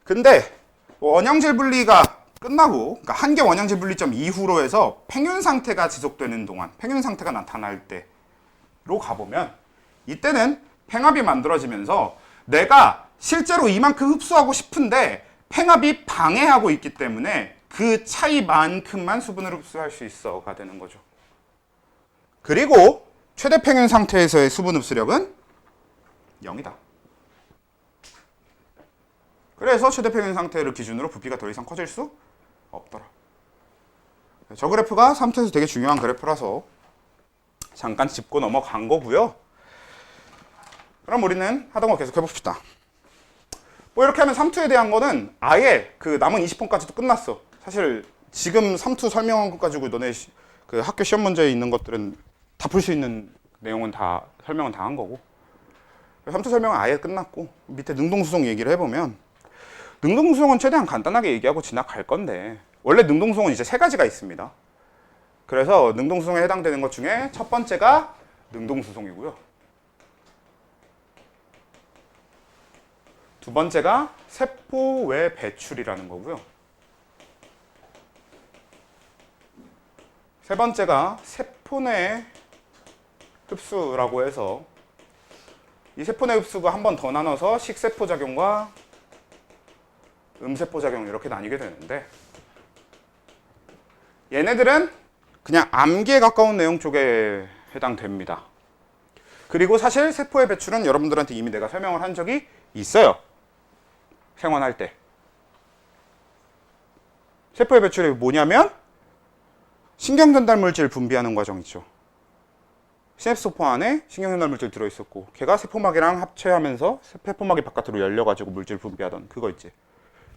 근데 원형질 분리가 끝나고, 그러니까 한계 원형질 분리점 이후로 해서 팽윤 상태가 지속되는 동안, 팽윤 상태가 나타날 때로 가보면, 이때는 팽압이 만들어지면서 내가 실제로 이만큼 흡수하고 싶은데 팽압이 방해하고 있기 때문에 그 차이만큼만 수분을 흡수할 수 있어가 되는 거죠. 그리고 최대 팽윤 상태에서의 수분 흡수력은 0이다. 그래서 최대 팽윤 상태를 기준으로 부피가 더 이상 커질 수 없더라. 저 그래프가 3투에서 되게 중요한 그래프라서 잠깐 짚고 넘어간 거고요. 그럼 우리는 하던 거 계속 해봅시다. 뭐 이렇게 하면 3투에 대한 거는 아예 그 남은 20번까지도 끝났어. 사실 지금 3투 설명한 것 가지고 너네 그 학교 시험 문제에 있는 것들은 다 풀 수 있는 내용은 다 설명은 다 한 거고, 3투 설명은 아예 끝났고, 밑에 능동수송 얘기를 해보면, 능동수송은 최대한 간단하게 얘기하고 지나갈 건데, 원래 능동수송은 이제 3가지가 있습니다. 그래서 능동수송에 해당되는 것 중에 첫 번째가 능동수송이고요. 두 번째가 세포 외 배출이라는 거고요. 세 번째가 세포 내 흡수라고 해서, 이 세포 내 흡수가 한 번 더 나눠서 식세포 작용과 음세포 작용 이렇게 나뉘게 되는데, 얘네들은 그냥 암기에 가까운 내용 쪽에 해당됩니다. 그리고 사실 세포의 배출은 여러분들한테 이미 내가 설명을 한 적이 있어요. 생활할 때. 세포의 배출이 뭐냐면 신경전달 물질 분비하는 과정이죠. 시냅소포 안에 신경전달 물질 들어있었고, 걔가 세포막이랑 합체하면서 세포막이 바깥으로 열려가지고 물질 분비하던 그거 있지.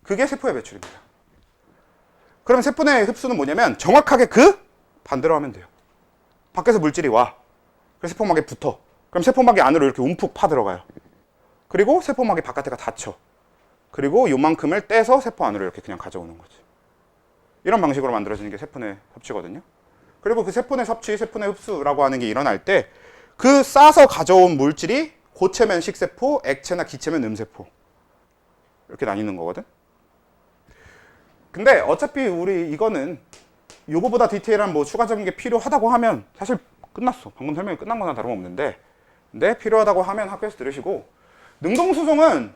그게 세포의 배출입니다. 그럼 세포 내 흡수는 뭐냐면 정확하게 그 반대로 하면 돼요. 밖에서 물질이 와. 그래서 세포막에 붙어. 그럼 세포막이 안으로 이렇게 움푹 파들어가요. 그리고 세포막이 바깥에가 닫혀. 그리고 요만큼을 떼서 세포 안으로 이렇게 그냥 가져오는 거지. 이런 방식으로 만들어지는 게 세포 내 섭취거든요. 그리고 그 세포 내 섭취, 세포 내 흡수라고 하는 게 일어날 때 그 싸서 가져온 물질이 고체면 식세포, 액체나 기체면 음세포, 이렇게 나뉘는 거거든. 근데 어차피 우리 이거는 요거보다 디테일한 뭐 추가적인 게 필요하다고 하면 사실 끝났어. 방금 설명이 끝난 거나 다름없는데, 근데 필요하다고 하면 학교에서 들으시고, 능동수송은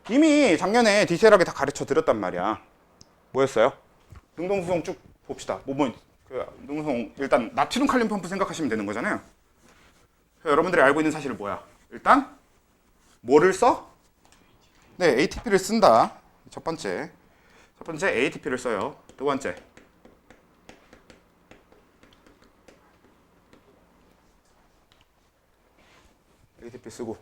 이미 작년에 디테일하게 다 가르쳐 드렸단 말이야. 뭐였어요? 능동수송 쭉 봅시다. 능동수송 일단 나트륨 칼륨 펌프 생각하시면 되는 거잖아요. 여러분들이 알고 있는 사실은 뭐야? 일단 뭐를 써? 네, ATP를 쓴다. 첫 번째 ATP를 써요. 두 번째 ATP 쓰고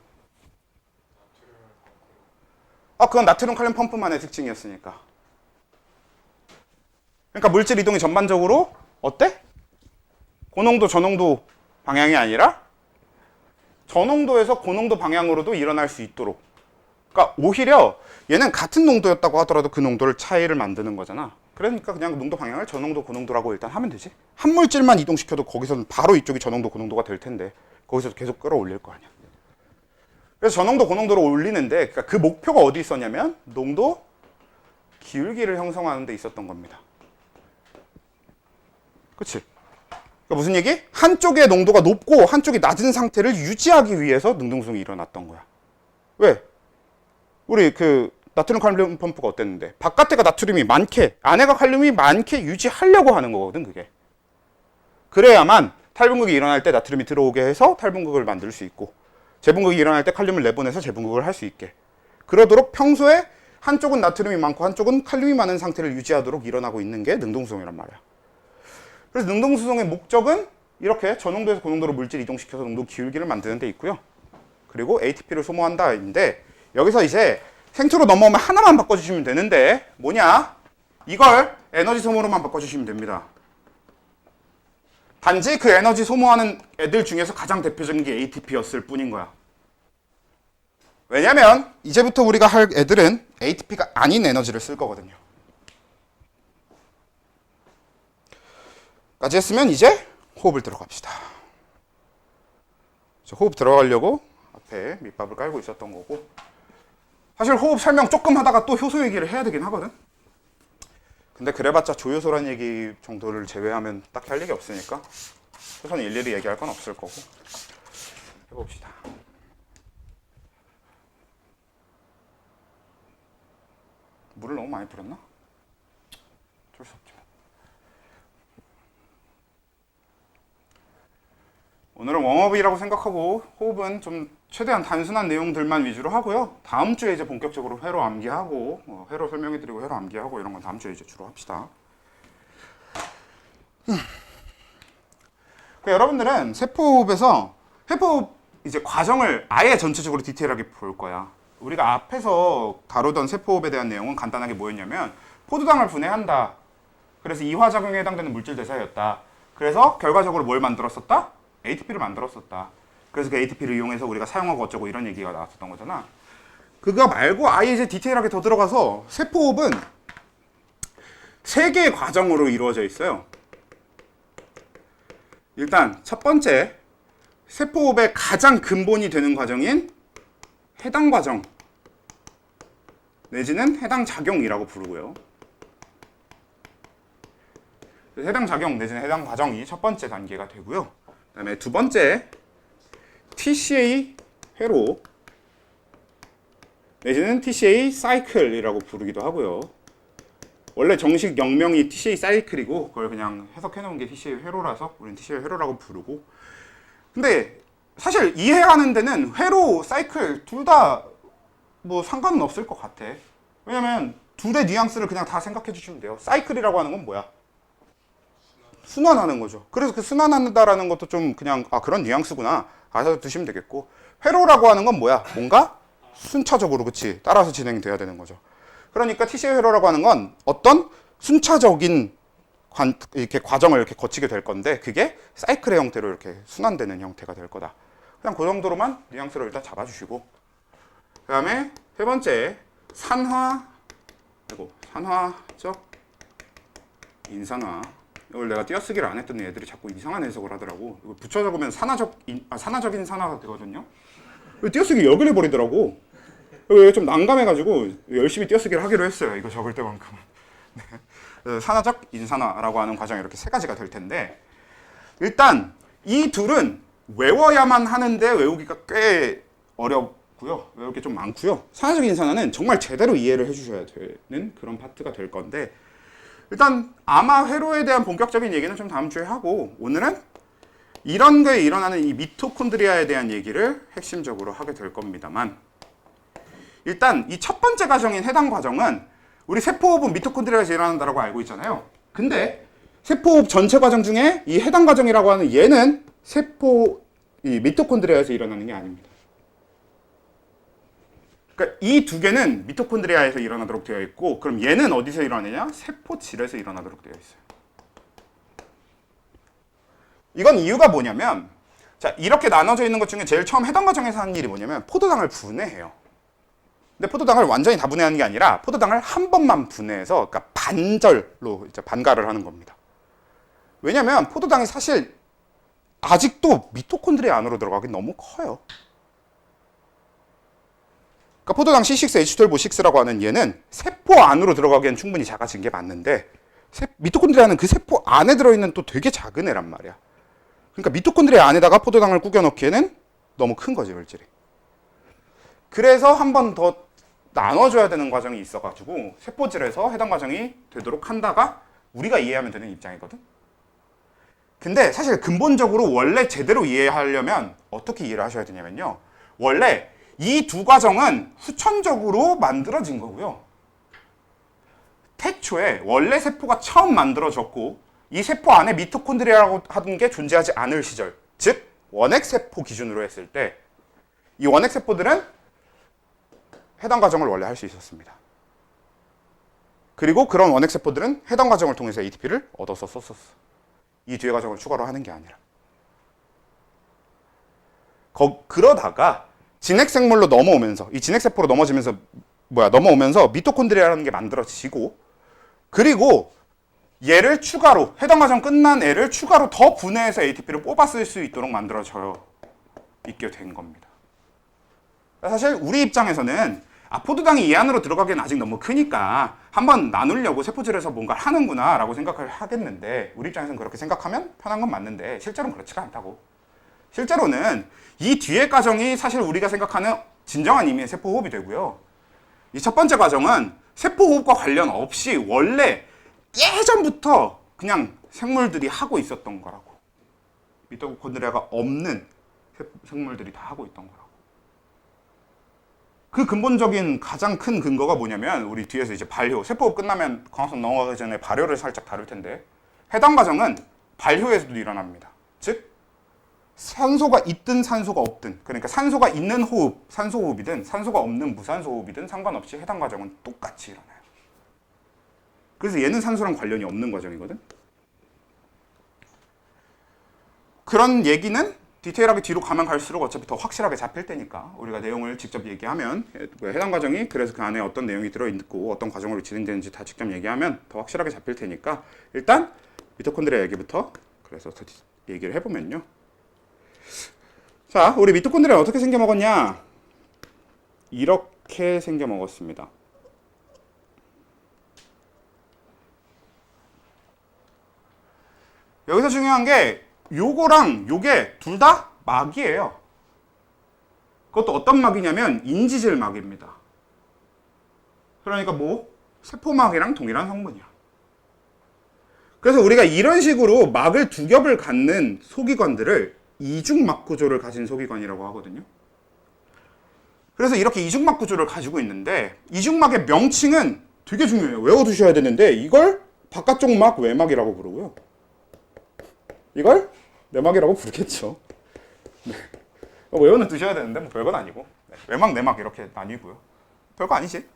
그건 나트륨 칼륨 펌프만의 특징이었으니까. 그러니까 물질 이동이 전반적으로 어때? 고농도 저농도 방향이 아니라 저농도에서 고농도 방향으로도 일어날 수 있도록. 그러니까 오히려 얘는 같은 농도였다고 하더라도 그 농도를 차이를 만드는 거잖아. 그러니까 그냥 농도 방향을 저농도 고농도라고 일단 하면 되지. 한 물질만 이동시켜도 거기서는 바로 이쪽이 저농도 고농도가 될 텐데 거기서 계속 끌어올릴 거 아니야. 그래서 저농도 고농도를 올리는데 그러니까 그 목표가 어디 있었냐면 농도 기울기를 형성하는 데 있었던 겁니다. 그치? 그러니까 무슨 얘기? 한쪽의 농도가 높고 한쪽이 낮은 상태를 유지하기 위해서 능동수송이 일어났던 거야. 왜? 우리 나트륨 칼륨 펌프가 어땠는데 바깥에가 나트륨이 많게 안에가 칼륨이 많게 유지하려고 하는 거거든. 그게 그래야만 탈분극이 일어날 때 나트륨이 들어오게 해서 탈분극을 만들 수 있고 재분극이 일어날 때 칼륨을 내보내서 재분극을 할 수 있게 그러도록 평소에 한쪽은 나트륨이 많고 한쪽은 칼륨이 많은 상태를 유지하도록 일어나고 있는 게 능동수송이란 말이야. 그래서 능동수송의 목적은 이렇게 저농도에서 고농도로 물질 이동시켜서 농도 기울기를 만드는 데 있고요. 그리고 ATP를 소모한다인데 여기서 이제 생초로 넘어오면 하나만 바꿔주시면 되는데 뭐냐? 이걸 에너지 소모로만 바꿔주시면 됩니다. 단지 그 에너지 소모하는 애들 중에서 가장 대표적인 게 ATP였을 뿐인 거야. 왜냐면 이제부터 우리가 할 애들은 ATP가 아닌 에너지를 쓸 거거든요. 까지 했으면 이제 호흡을 들어갑시다. 호흡 들어가려고 앞에 밑밥을 깔고 있었던 거고 사실 호흡 설명 조금 하다가 또 효소 얘기를 해야 되긴 하거든. 근데 그래봤자 조효소란 얘기 정도를 제외하면 딱히 할 얘기 없으니까 효소는 일일이 얘기할 건 없을 거고 해봅시다. 물을 너무 많이 뿌렸나? 어쩔 수 없죠. 오늘은 웜업이라고 생각하고 호흡은 좀 최대한 단순한 내용들만 위주로 하고요. 다음 주에 이제 본격적으로 회로 암기하고 회로 설명해드리고 회로 암기하고 이런 건 다음 주에 이제 주로 합시다. 여러분들은 세포호흡에서 세포호흡 이제 과정을 아예 전체적으로 디테일하게 볼 거야. 우리가 앞에서 다루던 세포호흡에 대한 내용은 간단하게 뭐였냐면 포도당을 분해한다. 그래서 이화작용에 해당되는 물질 대사였다. 그래서 결과적으로 뭘 만들었었다? ATP를 만들었었다. 그래서 그 ATP를 이용해서 우리가 사용하고 어쩌고 이런 얘기가 나왔었던 거잖아. 그거 말고 아예 이제 디테일하게 더 들어가서 세포호흡은 3개의 과정으로 이루어져 있어요. 일단 첫 번째, 세포호흡의 가장 근본이 되는 과정인 해당 과정 내지는 해당 작용이라고 부르고요. 해당 작용 내지는 해당 과정이 첫 번째 단계가 되고요. 그 다음에 두 번째, TCA 회로 내지는 TCA 사이클이라고 부르기도 하고요. 원래 정식 영명이 TCA 사이클이고 그걸 그냥 해석해 놓은 게 TCA 회로라서 우리는 TCA 회로라고 부르고. 근데 사실 이해하는 데는 회로, 사이클 둘 다 뭐 상관은 없을 것 같아. 왜냐면 둘의 뉘앙스를 그냥 다 생각해 주시면 돼요. 사이클이라고 하는 건 뭐야? 순환하는 거죠. 그래서 그 순환한다라는 것도 좀 그냥 그런 뉘앙스구나 아셔 두시면 되겠고, 회로라고 하는 건 뭐야? 뭔가 순차적으로 그치 따라서 진행돼야 되는 거죠. 그러니까 TCA 회로라고 하는 건 어떤 순차적인 이렇게 과정을 이렇게 거치게 될 건데 그게 사이클의 형태로 이렇게 순환되는 형태가 될 거다. 그냥 그 정도로만 뉘앙스를 일단 잡아주시고, 그 다음에 세 번째 산화적 인산화. 이걸 내가 띄어쓰기를 안 했더니 애들이 자꾸 이상한 해석을 하더라고. 이거 붙여 적으면 산화적인 산화가 되거든요. 띄어쓰기 역을 해버리더라고. 이거 좀 난감해가지고 열심히 띄어쓰기를 하기로 했어요. 이거 적을 때만큼은. 네. 산화적 인산화라고 하는 과정이 이렇게 3가지가 될 텐데, 일단 이 둘은 외워야만 하는데 외우기가 꽤 어렵고요. 외울 게 좀 많고요. 산화적 인산화는 정말 제대로 이해를 해주셔야 되는 그런 파트가 될 건데, 일단 아마 회로에 대한 본격적인 얘기는 좀 다음 주에 하고, 오늘은 이런 거에 일어나는 이 미토콘드리아에 대한 얘기를 핵심적으로 하게 될 겁니다만, 일단 이 첫 번째 과정인 해당 과정은 우리 세포호흡은 미토콘드리아에서 일어난다고 알고 있잖아요. 근데 세포호흡 전체 과정 중에 이 해당 과정이라고 하는 얘는 이 미토콘드리아에서 일어나는 게 아닙니다. 그러니까 이 두 개는 미토콘드리아에서 일어나도록 되어 있고, 그럼 얘는 어디서 일어나느냐? 세포질에서 일어나도록 되어 있어요. 이건 이유가 뭐냐면, 자, 이렇게 나눠져 있는 것 중에 제일 처음 해당 과정에서 하는 일이 뭐냐면 포도당을 분해해요. 근데 포도당을 완전히 다 분해하는 게 아니라 포도당을 한 번만 분해해서, 그러니까 반절로 이제 반갈을 하는 겁니다. 왜냐면 포도당이 사실 아직도 미토콘드리아 안으로 들어가기 너무 커요. 그러니까 포도당 C6H12O6라고 하는 얘는 세포 안으로 들어가기엔 충분히 작아진 게 맞는데, 미토콘드리아는 그 세포 안에 들어있는 또 되게 작은 애란 말이야. 그러니까 미토콘드리아 안에다가 포도당을 꾸겨 넣기에는 너무 큰 거지, 물질이. 그래서 한 번 더 나눠줘야 되는 과정이 있어가지고 세포질에서 해당 과정이 되도록 한다가 우리가 이해하면 되는 입장이거든. 근데 사실 근본적으로 원래 제대로 이해하려면 어떻게 이해를 하셔야 되냐면요, 원래 이 두 과정은 후천적으로 만들어진 거고요. 태초에 원래 세포가 처음 만들어졌고, 이 세포 안에 미토콘드리아라고 하는 게 존재하지 않을 시절, 즉 원핵세포 기준으로 했을 때 이 원핵세포들은 해당 과정을 원래 할 수 있었습니다. 그리고 그런 원핵세포들은 해당 과정을 통해서 ATP를 얻어서 썼었어. 이 뒤에 과정을 추가로 하는 게 아니라. 그러다가 진핵생물로 넘어오면서, 이 진핵세포로 넘어오면서 미토콘드리아라는 게 만들어지고, 그리고 얘를 추가로, 해당 과정 끝난 애를 추가로 더 분해해서 ATP를 뽑아 쓸 수 있도록 만들어져 있게 된 겁니다. 사실 우리 입장에서는 포도당이 이 안으로 들어가기엔 아직 너무 크니까 한번 나누려고 세포질에서 뭔가를 하는구나 라고 생각을 하겠는데, 우리 입장에서는 그렇게 생각하면 편한 건 맞는데 실제로는 그렇지가 않다고. 실제로는 이 뒤의 과정이 사실 우리가 생각하는 진정한 의미의 세포호흡이 되고요, 이 첫 번째 과정은 세포호흡과 관련 없이 원래 예전부터 그냥 생물들이 하고 있었던 거라고. 미토콘드리아가 없는 생물들이 다 하고 있던 거라고. 그 근본적인 가장 큰 근거가 뭐냐면, 우리 뒤에서 이제 발효, 세포호흡 끝나면 광합성 넘어가기 전에 발효를 살짝 다룰 텐데, 해당 과정은 발효에서도 일어납니다. 즉 산소가 있든 산소가 없든, 그러니까 산소가 있는 호흡, 산소호흡이든 산소가 없는 무산소호흡이든 상관없이 해당 과정은 똑같이 일어나요. 그래서 얘는 산소랑 관련이 없는 과정이거든. 그런 얘기는 디테일하게 뒤로 가면 갈수록 어차피 더 확실하게 잡힐 테니까 우리가 내용을 직접 얘기하면, 해당 과정이 그래서 그 안에 어떤 내용이 들어있고 어떤 과정으로 진행되는지 다 직접 얘기하면 더 확실하게 잡힐 테니까, 일단 미토콘드리아 얘기부터 그래서 얘기를 해보면요. 자, 우리 미토콘드리아 어떻게 생겨 먹었냐? 이렇게 생겨 먹었습니다. 여기서 중요한 게 요거랑 요게 둘 다 막이에요. 그것도 어떤 막이냐면 인지질 막입니다. 그러니까 뭐 세포막이랑 동일한 성분이야. 그래서 우리가 이런 식으로 막을 두 겹을 갖는 소기관들을 이중막 구조를 가진 소기관이라고 하거든요. 그래서 이렇게 이중막 구조를 가지고 있는데, 이중막의 명칭은 되게 중요해요. 외워두셔야 되는데, 이걸 바깥쪽 막 외막이라고 부르고요, 이걸 내막이라고 부르겠죠. 네. 외워는 두셔야 되는데 뭐 별건 아니고, 외막 내막 이렇게 나뉘고요. 별거 아니지.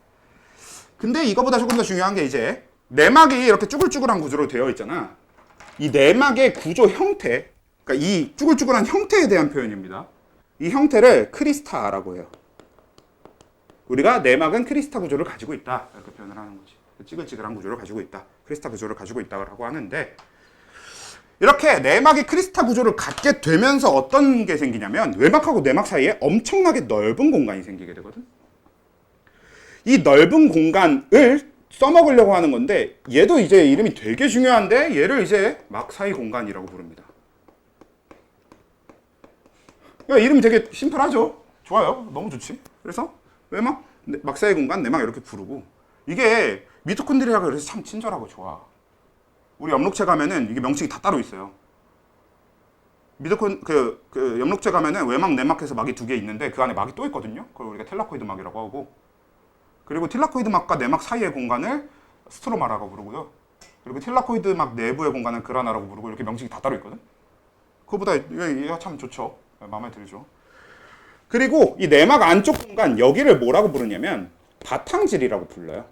근데 이거보다 조금 더 중요한 게, 이제 내막이 이렇게 쭈글쭈글한 구조로 되어 있잖아. 이 내막의 구조 형태, 그러니까 이 쭈글쭈글한 형태에 대한 표현입니다. 이 형태를 크리스타라고 해요. 우리가 내막은 크리스타 구조를 가지고 있다, 이렇게 표현을 하는 거지. 찌글찌글한 구조를 가지고 있다, 크리스타 구조를 가지고 있다고 하는데, 이렇게 내막이 크리스타 구조를 갖게 되면서 어떤 게 생기냐면, 외막하고 내막 사이에 엄청나게 넓은 공간이 생기게 되거든. 이 넓은 공간을 써먹으려고 하는 건데, 얘도 이제 이름이 되게 중요한데, 얘를 이제 막 사이 공간이라고 부릅니다. 그러니까 이름이 되게 심플하죠? 좋아요. 너무 좋지. 그래서 외막, 막 사이 공간, 내막 이렇게 부르고, 이게 미토콘드리아가 그래서 참 친절하고 좋아. 우리 엽록체 가면은 이게 명칭이 다 따로 있어요. 그 엽록체 가면은 외막, 내막해서 막이 두 개 있는데 그 안에 막이 또 있거든요. 그걸 우리가 텔라코이드 막이라고 하고, 그리고 텔라코이드 막과 내막 사이의 공간을 스트로마라고 부르고요. 그리고 텔라코이드 막 내부의 공간은 그라나라고 부르고, 이렇게 명칭이 다 따로 있거든. 그거보다 이게 참 좋죠. 마음에 들죠. 그리고 이 내막 안쪽 공간, 여기를 뭐라고 부르냐면 바탕질이라고 불러요.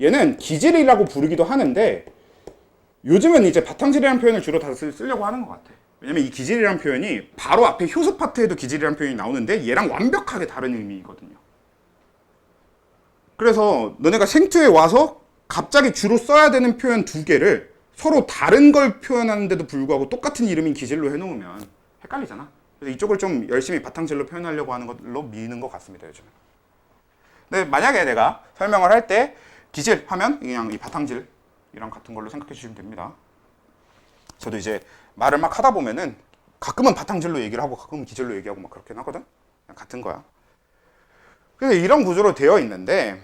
얘는 기질이라고 부르기도 하는데 요즘은 이제 바탕질이라는 표현을 주로 다 쓰려고 하는 것 같아. 왜냐면 이 기질이라는 표현이 바로 앞에 효소 파트에도 기질이라는 표현이 나오는데 얘랑 완벽하게 다른 의미거든요. 그래서 너네가 생투에 와서 갑자기 주로 써야 되는 표현 두 개를 서로 다른 걸 표현하는데도 불구하고 똑같은 이름인 기질로 해놓으면 헷갈리잖아. 그래서 이쪽을 좀 열심히 바탕질로 표현하려고 하는 걸로 미는 것 같습니다, 요즘은. 근데 만약에 내가 설명을 할 때 기질 하면 그냥 이 바탕질이랑 같은 걸로 생각해 주시면 됩니다. 저도 이제 말을 막 하다 보면은 가끔은 바탕질로 얘기를 하고 가끔은 기질로 얘기하고 막 그렇게 하거든? 그냥 같은 거야. 그래서 이런 구조로 되어 있는데,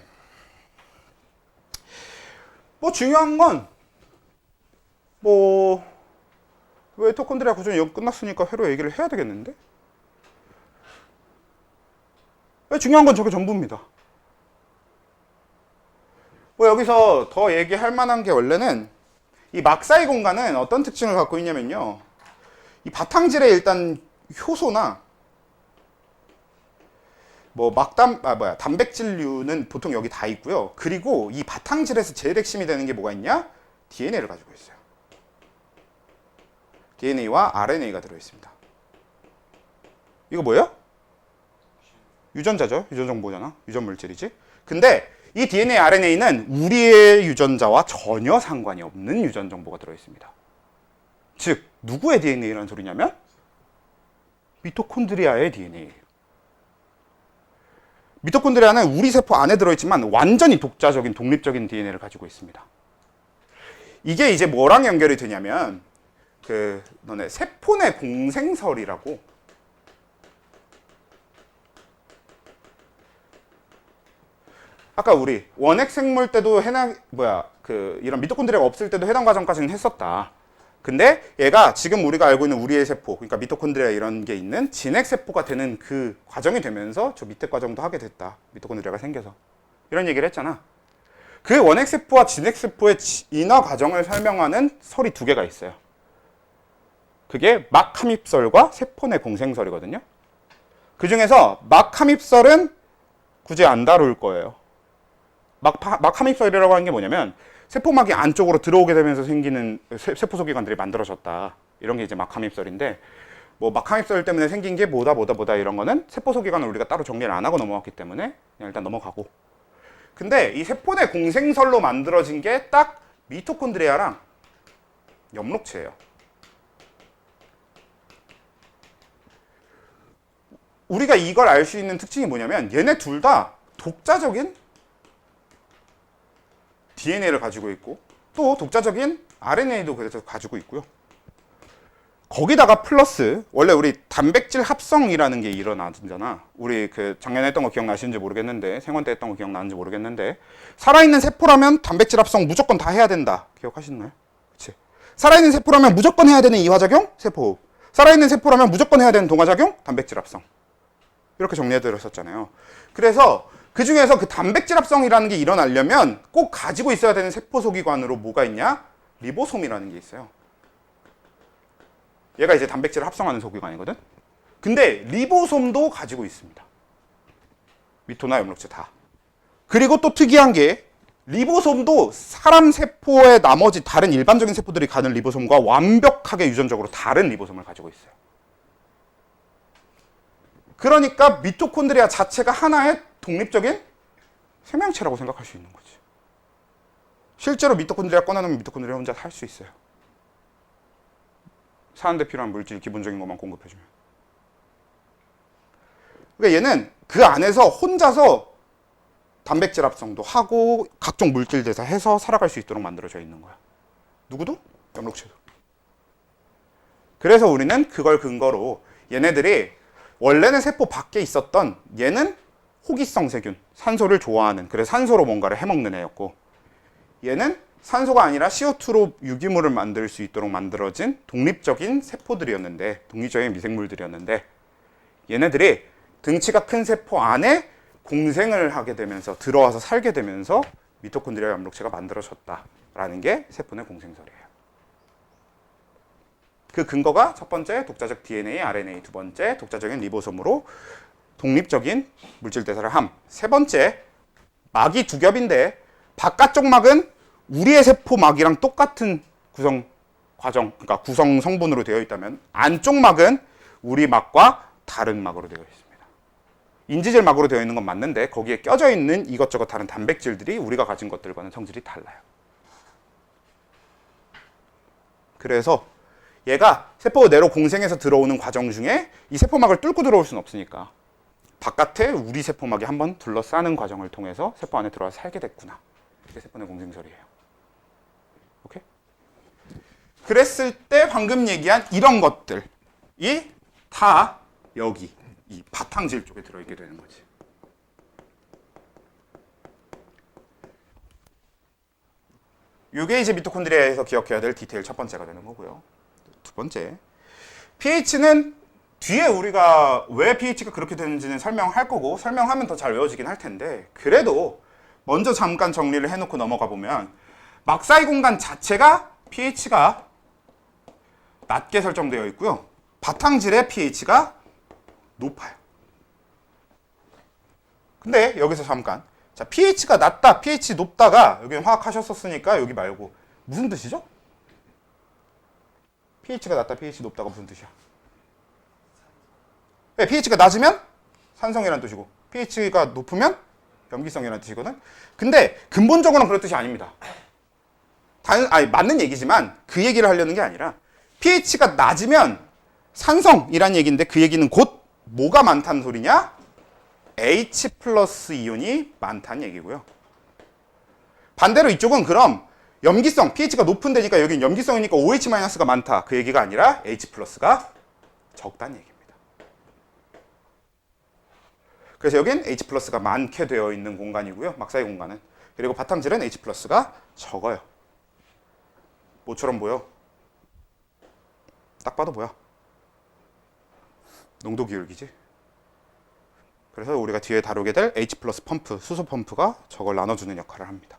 뭐 중요한 건, 미토콘드리아 구조는 여기 끝났으니까 회로 얘기를 해야 되겠는데? 중요한 건 저게 전부입니다. 뭐 여기서 더 얘기할 만한 게 원래는 이 막사이 공간은 어떤 특징을 갖고 있냐면요. 이 바탕질에 일단 효소나 단백질류는 보통 여기 다 있고요. 그리고 이 바탕질에서 제일 핵심이 되는 게 뭐가 있냐? DNA를 가지고 있어요. DNA와 RNA가 들어있습니다. 이거 뭐예요? 유전자죠. 유전정보잖아. 유전물질이지. 근데 이 DNA, RNA는 우리의 유전자와 전혀 상관이 없는 유전정보가 들어있습니다. 즉, 누구의 DNA라는 소리냐면 미토콘드리아의 DNA예요. 미토콘드리아는 우리 세포 안에 들어있지만 완전히 독자적인, 독립적인 DNA를 가지고 있습니다. 이게 이제 뭐랑 연결이 되냐면 너네 세포 내 공생설이라고, 아까 우리 원핵 생물 때도 이런 미토콘드리아가 없을 때도 해당 과정까지는 했었다. 근데 얘가 지금 우리가 알고 있는 우리의 세포, 그러니까 미토콘드리아 이런 게 있는 진핵 세포가 되는 그 과정이 되면서 저 밑에 과정도 하게 됐다. 미토콘드리아가 생겨서. 이런 얘기를 했잖아. 그 원핵 세포와 진핵 세포의 인화 과정을 설명하는 설이 두 개가 있어요. 그게 막함입설과 세포 내 공생설이거든요. 그 중에서 막함입설은 굳이 안 다룰 거예요. 막함입설이라고 하는 게 뭐냐면 세포막이 안쪽으로 들어오게 되면서 생기는 세포소기관들이 만들어졌다. 이런 게 이제 막함입설인데, 뭐 막함입설 때문에 생긴 게 뭐다 이런 거는 세포소기관을 우리가 따로 정리를 안 하고 넘어왔기 때문에 그냥 일단 넘어가고. 근데 이 세포 내 공생설로 만들어진 게 딱 미토콘드리아랑 엽록체예요. 우리가 이걸 알 수 있는 특징이 뭐냐면 얘네 둘 다 독자적인 DNA를 가지고 있고 또 독자적인 RNA도 그래서 가지고 있고요. 거기다가 플러스 원래 우리 단백질 합성이라는 게 일어나잖아. 우리 작년에 했던 거 기억나시는지 모르겠는데, 생원 때 했던 거 기억나는지 모르겠는데, 살아있는 세포라면 단백질 합성 무조건 다 해야 된다. 기억하시나요? 그치? 살아있는 세포라면 무조건 해야 되는 이화작용, 세포호흡. 살아있는 세포라면 무조건 해야 되는 동화작용, 단백질 합성. 이렇게 정리해드렸었잖아요. 그래서 그 중에서 그 단백질 합성이라는 게 일어나려면 꼭 가지고 있어야 되는 세포소기관으로 뭐가 있냐? 리보솜이라는 게 있어요. 얘가 이제 단백질을 합성하는 소기관이거든. 근데 리보솜도 가지고 있습니다. 미토나 엽록체 다. 그리고 또 특이한 게 리보솜도 사람 세포의 나머지 다른 일반적인 세포들이 가는 리보솜과 완벽하게 유전적으로 다른 리보솜을 가지고 있어요. 그러니까 미토콘드리아 자체가 하나의 독립적인 생명체라고 생각할 수 있는 거지. 실제로 미토콘드리아 꺼내놓으면 미토콘드리아 혼자 살 수 있어요. 사는데 필요한 물질 기본적인 것만 공급해주면. 그러니까 얘는 그 안에서 혼자서 단백질 합성도 하고 각종 물질 대사해서 살아갈 수 있도록 만들어져 있는 거야. 누구도? 엽록체도. 그래서 우리는 그걸 근거로 얘네들이 원래는 세포 밖에 있었던, 얘는 호기성 세균, 산소를 좋아하는, 그래서 산소로 뭔가를 해먹는 애였고, 얘는 산소가 아니라 CO2로 유기물을 만들 수 있도록 만들어진 독립적인 세포들이었는데, 독립적인 미생물들이었는데, 얘네들이 등치가 큰 세포 안에 공생을 하게 되면서 들어와서 살게 되면서 미토콘드리아 염록체가 만들어졌다라는 게 세포 내 공생설이에요. 그 근거가 첫 번째 독자적 DNA, RNA, 두 번째 독자적인 리보솜으로 독립적인 물질 대사를 함. 세 번째, 막이 두 겹인데 바깥쪽 막은 우리의 세포 막이랑 똑같은 구성 과정, 그러니까 구성 성분으로 되어 있다면 안쪽 막은 우리 막과 다른 막으로 되어 있습니다. 인지질 막으로 되어 있는 건 맞는데 거기에 껴져 있는 이것저것 다른 단백질들이 우리가 가진 것들과는 성질이 달라요. 그래서 얘가 세포 내로 공생해서 들어오는 과정 중에 이 세포막을 뚫고 들어올 수는 없으니까 바깥에 우리 세포막이 한번 둘러싸는 과정을 통해서 세포 안에 들어와 살게 됐구나. 이게 세포 내 공생설이에요. 오케이? 그랬을 때 방금 얘기한 이런 것들이 다 여기 이 바탕질 쪽에 들어있게 되는 거지. 이게 이제 미토콘드리아에서 기억해야 될 디테일 첫 번째가 되는 거고요. 두 번째, pH는 뒤에 우리가 왜 pH가 그렇게 되는지는 설명할 거고 설명하면 더 잘 외워지긴 할 텐데 그래도 먼저 잠깐 정리를 해놓고 넘어가 보면 막 사이 공간 자체가 pH가 낮게 설정되어 있고요. 바탕질의 pH가 높아요. 근데 여기서 잠깐 자 pH가 낮다, pH 높다가 여기는 화학하셨었으니까 여기 말고 무슨 뜻이죠? pH가 낮다, pH 높다가 무슨 뜻이야? 네, pH가 낮으면 산성이라는 뜻이고 pH가 높으면 염기성이라는 뜻이거든. 근데 근본적으로는 그런 뜻이 아닙니다. 맞는 얘기지만 그 얘기를 하려는 게 아니라 pH가 낮으면 산성이란 얘기인데 그 얘기는 곧 뭐가 많다는 소리냐? H 플러스 이온이 많다는 얘기고요. 반대로 이쪽은 그럼 염기성, pH가 높은 데니까 여긴 염기성이니까 OH-가 많다. 그 얘기가 아니라 H 플러스가 적다는 얘기입니다. 그래서 여긴 H 플러스가 많게 되어 있는 공간이고요. 막사이 공간은. 그리고 바탕질은 H 플러스가 적어요. 뭐처럼 보여? 딱 봐도 뭐야? 농도 기울기지. 그래서 우리가 뒤에 다루게 될 H 플러스 펌프, 수소 펌프가 저걸 나눠주는 역할을 합니다.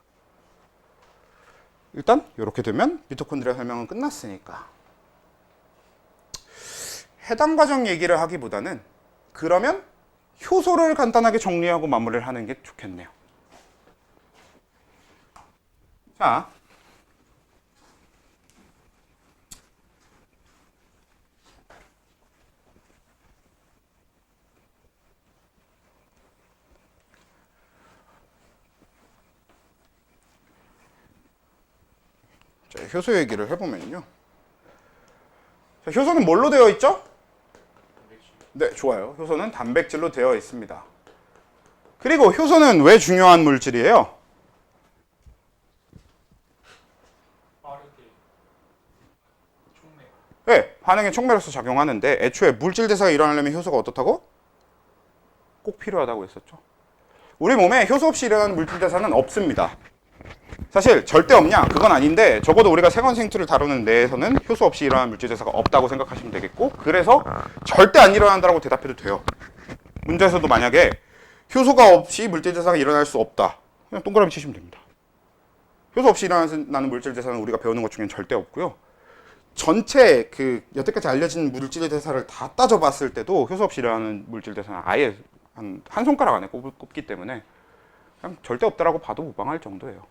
일단 이렇게 되면 미토콘드리아 설명은 끝났으니까 해당 과정 얘기를 하기보다는 그러면 효소를 간단하게 정리하고 마무리를 하는 게 좋겠네요. 자, 효소 얘기를 해보면요. 자, 효소는 뭘로 되어 있죠? 네, 좋아요. 효소는 단백질로 되어 있습니다. 그리고 효소는 왜 중요한 물질이에요? 네, 반응의 촉매로서 작용하는데 애초에 물질 대사가 일어나려면 효소가 어떻다고? 꼭 필요하다고 했었죠. 우리 몸에 효소 없이 일어나는 물질 대사는 없습니다. 사실 절대 없냐? 그건 아닌데 적어도 우리가 세건생투를 다루는 내에서는 효소 없이 일어나는 물질 대사가 없다고 생각하시면 되겠고 그래서 절대 안 일어난다고 대답해도 돼요. 문제에서도 만약에 효소가 없이 물질 대사가 일어날 수 없다. 그냥 동그라미 치시면 됩니다. 효소 없이 일어나는 물질 대사는 우리가 배우는 것 중엔 절대 없고요. 전체 그 여태까지 알려진 물질 대사를 다 따져봤을 때도 효소 없이 일어나는 물질 대사는 아예 한 손가락 안에 꼽기 때문에 그냥 절대 없다라고 봐도 무방할 정도예요.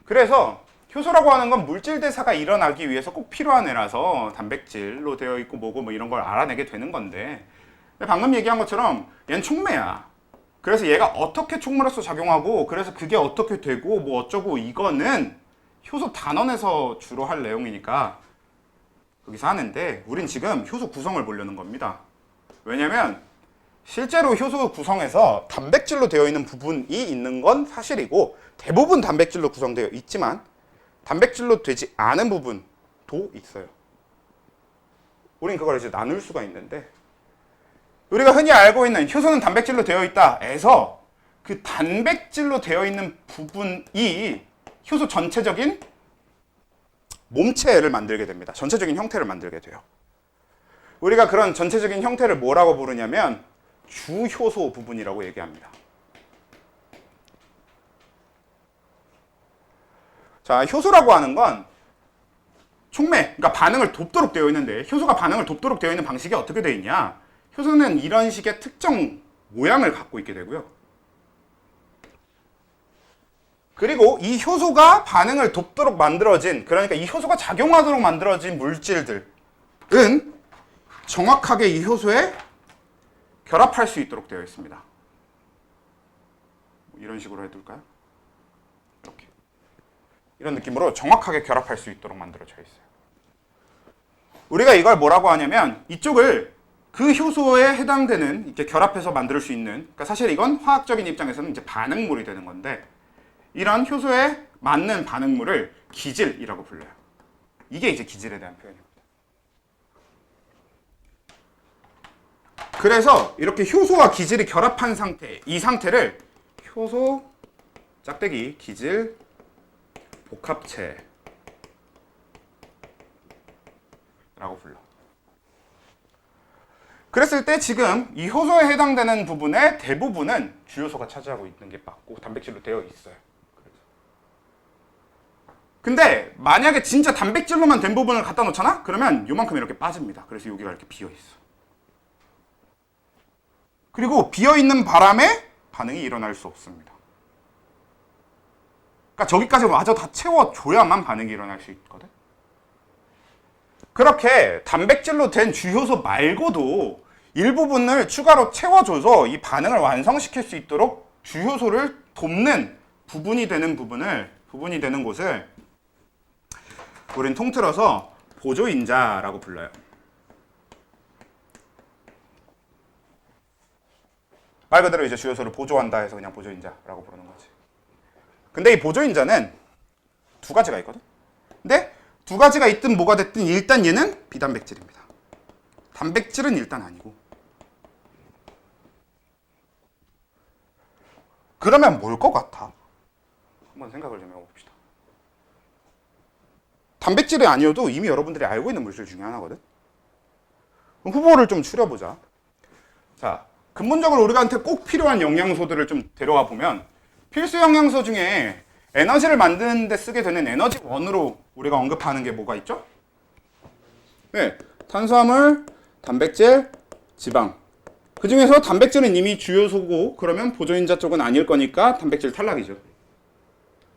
그래서 효소라고 하는 건 물질 대사가 일어나기 위해서 꼭 필요한 애라서 단백질로 되어 있고 뭐고 뭐 이런 걸 알아내게 되는 건데 방금 얘기한 것처럼 얘는 촉매야. 그래서 얘가 어떻게 촉매로서 작용하고 그래서 그게 어떻게 되고 뭐 어쩌고 이거는 효소 단원에서 주로 할 내용이니까 거기서 하는데 우린 지금 효소 구성을 보려는 겁니다. 왜냐면 실제로 효소 구성에서 단백질로 되어 있는 부분이 있는 건 사실이고 대부분 단백질로 구성되어 있지만 단백질로 되지 않은 부분도 있어요. 우린 그걸 이제 나눌 수가 있는데 우리가 흔히 알고 있는 효소는 단백질로 되어 있다 에서 그 단백질로 되어 있는 부분이 효소 전체적인 몸체를 만들게 됩니다. 전체적인 형태를 만들게 돼요. 우리가 그런 전체적인 형태를 뭐라고 부르냐면 주효소 부분이라고 얘기합니다. 자, 효소라고 하는 건 촉매, 그러니까 반응을 돕도록 되어 있는데 효소가 반응을 돕도록 되어 있는 방식이 어떻게 되어 있냐? 효소는 이런 식의 특정 모양을 갖고 있게 되고요. 그리고 이 효소가 반응을 돕도록 만들어진, 그러니까 이 효소가 작용하도록 만들어진 물질들은 정확하게 이 효소에 결합할 수 있도록 되어 있습니다. 이런 식으로 해둘까요? 이렇게. 이런 느낌으로 정확하게 결합할 수 있도록 만들어져 있어요. 우리가 이걸 뭐라고 하냐면 이쪽을 그 효소에 해당되는 이렇게 결합해서 만들 수 있는, 그러니까 사실 이건 화학적인 입장에서는 이제 반응물이 되는 건데 이런 효소에 맞는 반응물을 기질이라고 불러요. 이게 이제 기질에 대한 표현입니다. 그래서 이렇게 효소와 기질이 결합한 상태, 이 상태를 효소 짝대기 기질 복합체라고 불러. 그랬을 때 지금 이 효소에 해당되는 부분의 대부분은 주요소가 차지하고 있는 게 맞고 단백질로 되어 있어요. 근데 만약에 진짜 단백질로만 된 부분을 갖다 놓잖아? 그러면 요만큼 이렇게 빠집니다. 그래서 여기가 이렇게 비어 있어. 그리고 비어 있는 바람에 반응이 일어날 수 없습니다. 그러니까 저기까지 마저 다 채워줘야만 반응이 일어날 수 있거든. 그렇게 단백질로 된 주효소 말고도 일부분을 추가로 채워줘서 이 반응을 완성시킬 수 있도록 주효소를 돕는 부분이 되는 곳을 우린 통틀어서 보조인자라고 불러요. 말 그대로 이제 주요소를 보조한다 해서 그냥 보조인자라고 부르는 거지. 근데 이 보조인자는 두 가지가 있거든. 근데 두 가지가 있든 뭐가 됐든 일단 얘는 비단백질입니다. 단백질은 일단 아니고. 그러면 뭘 것 같아? 한번 생각을 좀 해봅시다. 단백질이 아니어도 이미 여러분들이 알고 있는 물질 중에 하나거든. 그럼 후보를 좀 추려보자. 자, 근본적으로 우리한테 꼭 필요한 영양소들을 좀 데려와 보면 필수 영양소 중에 에너지를 만드는 데 쓰게 되는 에너지원으로 우리가 언급하는 게 뭐가 있죠? 네, 탄수화물, 단백질, 지방. 그 중에서 단백질은 이미 주요소고 그러면 보조인자 쪽은 아닐 거니까 단백질 탈락이죠.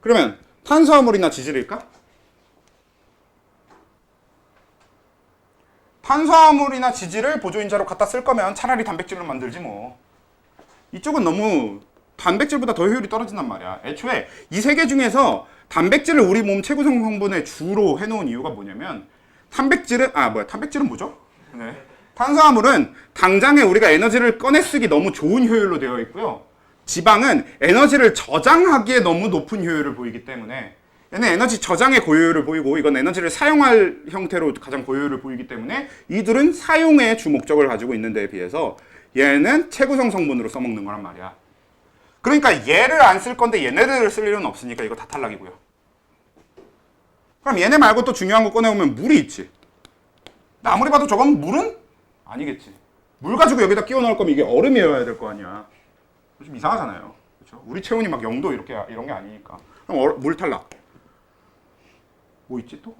그러면 탄수화물이나 지질일까? 탄수화물이나 지질을 보조인자로 갖다 쓸 거면 차라리 단백질로 만들지 뭐. 이쪽은 너무 단백질보다 더 효율이 떨어진단 말이야. 애초에 이 세 개 중에서 단백질을 우리 몸 최고성 성분의 주로 해놓은 이유가 뭐냐면 단백질은 뭐죠? 네. 탄수화물은 당장에 우리가 에너지를 꺼내 쓰기 너무 좋은 효율로 되어 있고요. 지방은 에너지를 저장하기에 너무 높은 효율을 보이기 때문에 얘는 에너지 저장의 고효율을 보이고 이건 에너지를 사용할 형태로 가장 고효율을 보이기 때문에 이들은 사용의 주 목적을 가지고 있는 데에 비해서 얘는 최고성 성분으로 써먹는 거란 말이야. 그러니까 얘를 안 쓸 건데 얘네들을 쓸 일은 없으니까 이거 다 탈락이고요. 그럼 얘네 말고 또 중요한 거 꺼내보면 물이 있지. 아무리 봐도 저건 물은 아니겠지. 물 가지고 여기다 끼워 넣을 거면 이게 얼음이어야 될 거 아니야. 좀 이상하잖아요. 그렇죠? 우리 체온이 막 0도 이런 게 아니니까. 그럼 물 탈락. 뭐 있지 또?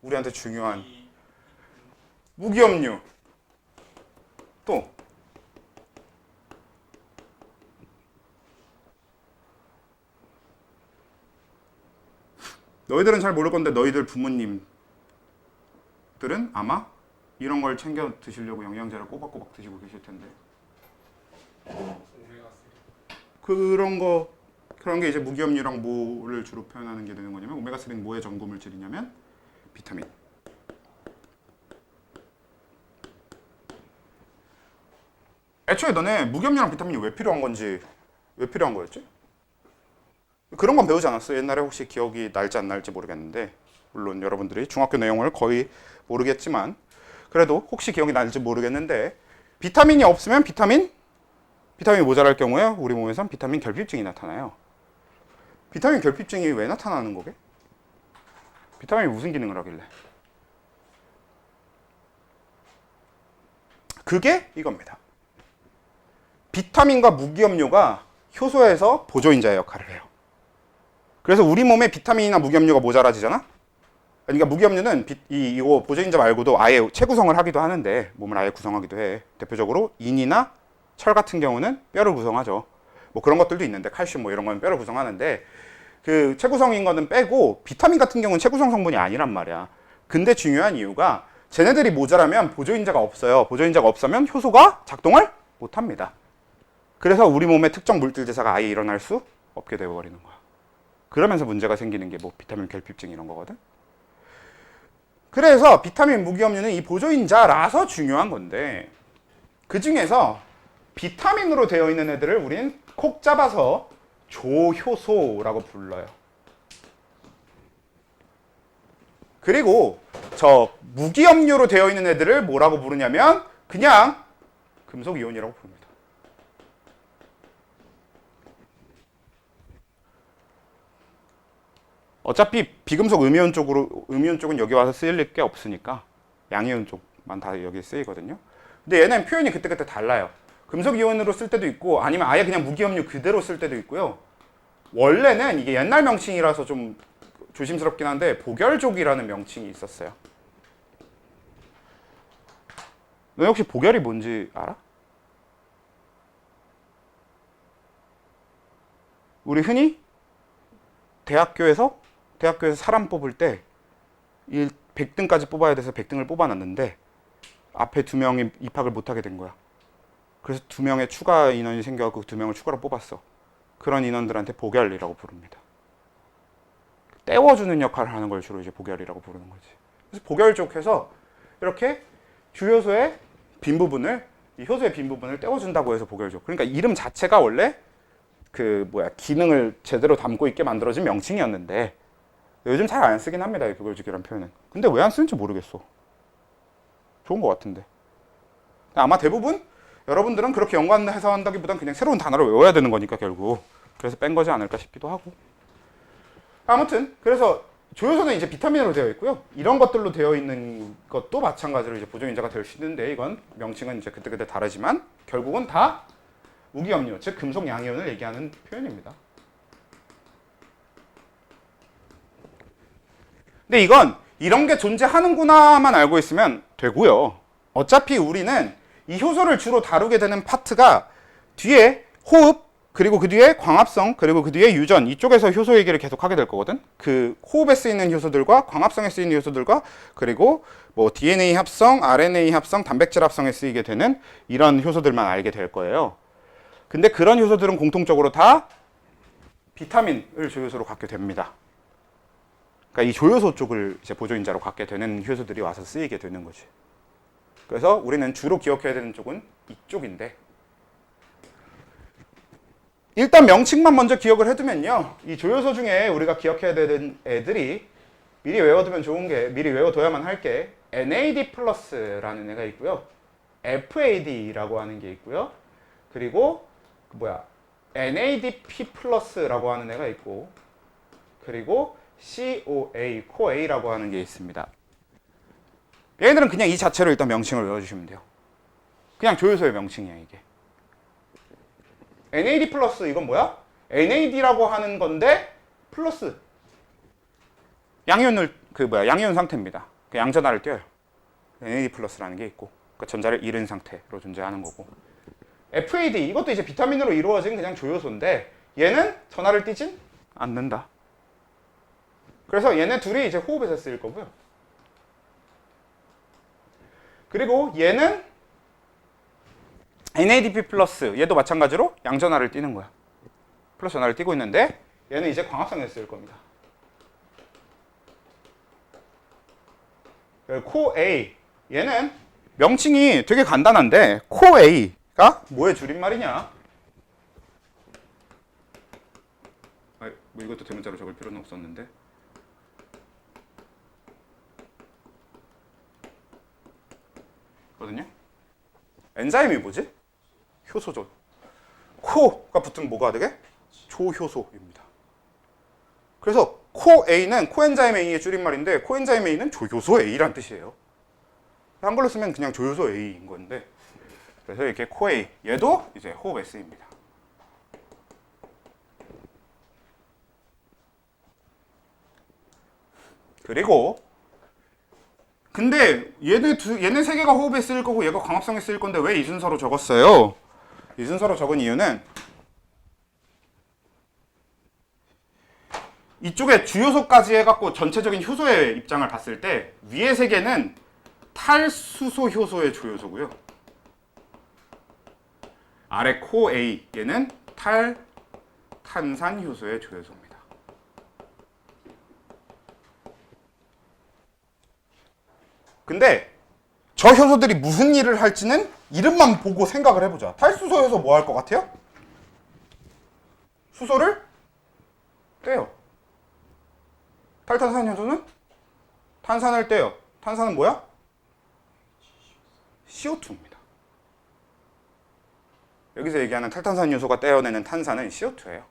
우리한테 중요한 무기염류. 또 너희들은 잘 모를 건데 너희들 부모님들은 아마 이런 걸 챙겨 드시려고 영양제를 꼬박꼬박 드시고 계실 텐데 그런 게 이제 무기염류랑 뭐를 주로 표현하는 게 되는 거냐면 오메가3는 뭐의 전고 물질이냐면 비타민. 애초에 너네 무기염류랑 비타민이 왜 필요한 거였지? 그런 건 배우지 않았어? 옛날에 혹시 기억이 날지 안 날지 모르겠는데 물론 여러분들이 중학교 내용을 거의 모르겠지만 그래도 혹시 기억이 날지 모르겠는데 비타민이 없으면 비타민 비타민이 모자랄 경우에 우리 몸에선 비타민 결핍증이 나타나요. 비타민 결핍증이 왜 나타나는 거게? 비타민이 무슨 기능을 하길래? 그게 이겁니다. 비타민과 무기염료가 효소에서 보조인자의 역할을 해요. 그래서 우리 몸에 비타민이나 무기염료가 모자라지잖아? 그러니까 무기염료는 이거 보조인자 말고도 아예 체구성을 하기도 하는데 몸을 아예 구성하기도 해. 대표적으로 인이나 철 같은 경우는 뼈를 구성하죠. 뭐 그런 것들도 있는데 칼슘 뭐 이런 건 뼈를 구성하는데 그 체구성인 거는 빼고 비타민 같은 경우는 체구성 성분이 아니란 말이야. 근데 중요한 이유가 쟤네들이 모자라면 보조인자가 없어요. 보조인자가 없으면 효소가 작동을 못 합니다. 그래서 우리 몸의 특정 물질 대사가 아예 일어날 수 없게 되어버리는 거야. 그러면서 문제가 생기는 게 뭐 비타민 결핍증 이런 거거든. 그래서 비타민 무기염료는 이 보조인자라서 중요한 건데 그 중에서 비타민으로 되어 있는 애들을 우리는 콕 잡아서 조효소라고 불러요. 그리고 저 무기염료로 되어 있는 애들을 뭐라고 부르냐면 그냥 금속이온이라고 부릅니다. 어차피 비금속 음이온 쪽은 여기 와서 쓰일 게 없으니까 양이온 쪽만 다 여기 쓰이거든요. 근데 얘는 표현이 그때그때 달라요. 금속 이온으로 쓸 때도 있고 아니면 아예 그냥 무기염료 그대로 쓸 때도 있고요. 원래는 이게 옛날 명칭이라서 좀 조심스럽긴 한데 보결족이라는 명칭이 있었어요. 너 혹시 보결이 뭔지 알아? 우리 흔히 대학교에서 사람 뽑을 때 100등까지 뽑아야 돼서 100등을 뽑아놨는데 앞에 2명이 입학을 못하게 된 거야. 그래서 2명의 추가 인원이 생겨서 2명을 추가로 뽑았어. 그런 인원들한테 보결이라고 부릅니다. 떼워주는 역할을 하는 걸 주로 이제 보결이라고 부르는 거지. 그래서 보결족해서 이렇게 주효소의 빈 부분을 이 효소의 빈 부분을 떼워준다고 해서 보결족. 그러니까 이름 자체가 원래 기능을 제대로 담고 있게 만들어진 명칭이었는데 요즘 잘 안 쓰긴 합니다. 이 보결족이라는 표현은. 근데 왜 안 쓰는지 모르겠어. 좋은 것 같은데. 아마 대부분 여러분들은 그렇게 연관해서 한다기보단 그냥 새로운 단어를 외워야 되는 거니까 결국. 그래서 뺀 거지 않을까 싶기도 하고. 아무튼 그래서 조효소는 이제 비타민으로 되어 있고요. 이런 것들로 되어 있는 것도 마찬가지로 이제 보조인자가 될 수 있는데 이건 명칭은 이제 그때그때 다르지만 결국은 다 무기염료, 즉 금속 양이온을 얘기하는 표현입니다. 근데 이건 이런 게 존재하는구나만 알고 있으면 되고요. 어차피 우리는 이 효소를 주로 다루게 되는 파트가 뒤에 호흡, 그리고 그 뒤에 광합성, 그리고 그 뒤에 유전 이쪽에서 효소 얘기를 계속 하게 될 거거든. 그 호흡에 쓰이는 효소들과 광합성에 쓰이는 효소들과 그리고 뭐 DNA 합성, RNA 합성, 단백질 합성에 쓰이게 되는 이런 효소들만 알게 될 거예요. 근데 그런 효소들은 공통적으로 다 비타민을 조효소로 갖게 됩니다. 그러니까 이 조효소 쪽을 이제 보조인자로 갖게 되는 효소들이 와서 쓰이게 되는 거지. 그래서 우리는 주로 기억해야 되는 쪽은 이쪽인데 일단 명칭만 먼저 기억을 해두면요. 이 조효소 중에 우리가 기억해야 되는 애들이 미리 외워두면 좋은 게 미리 외워둬야만 할 게 NAD 플러스라는 애가 있고요. FAD라고 하는 게 있고요. 그리고 NADP 플러스라고 하는 애가 있고 그리고 COA, CoA라고 하는 게 있습니다. 얘네들은 그냥 이 자체로 일단 명칭을 외워주시면 돼요. 그냥 조효소의 명칭이에요, 이게. NAD 플러스 이건 뭐야? NAD라고 하는 건데 플러스 양이온을 양이온 상태입니다. 그 양전하를 띄어요. NAD 플러스라는 게 있고 그러니까 전자를 잃은 상태로 존재하는 거고 FAD 이것도 이제 비타민으로 이루어진 그냥 조효소인데 얘는 전하를 띄진 않는다. 그래서 얘네 둘이 이제 호흡에서 쓰일 거고요. 그리고 얘는 NADP 플러스 얘도 마찬가지로 양전하를 띄는 거야. 플러스 전하를 띄고 있는데 얘는 이제 광합성에서 쓰일 겁니다. CoA 얘는 명칭이 되게 간단한데 CoA가 뭐의 줄임말이냐? 뭐 이것도 대문자로 적을 필요는 없었는데 거든요. 엔자임이 뭐지? 효소죠. 코가 붙으면 뭐가 되게? 조효소입니다. 그래서 코A는 코엔자임 A의 줄임말인데 코엔자임 A는 조효소 A란 뜻이에요. 한글로 쓰면 그냥 조효소 A인 건데 그래서 이렇게 코A 얘도 이제 호흡 S입니다. 그리고 근데 얘네 세 개가 호흡에 쓰일 거고 얘가 광합성에 쓰일 건데 왜 이 순서로 적었어요? 이 순서로 적은 이유는 이쪽에 주요소까지 해갖고 전체적인 효소의 입장을 봤을 때 위에 세 개는 탈수소 효소의 조효소고요. 아래 코 A 얘는 탈탄산 효소의 조효소입니다. 근데 저 효소들이 무슨 일을 할지는 이름만 보고 생각을 해보자. 탈수소 효소 뭐 할 것 같아요? 수소를 떼요. 탈탄산 효소는 탄산을 떼요. 탄산은 뭐야? CO2입니다. 여기서 얘기하는 탈탄산 효소가 떼어내는 탄산은 CO2예요.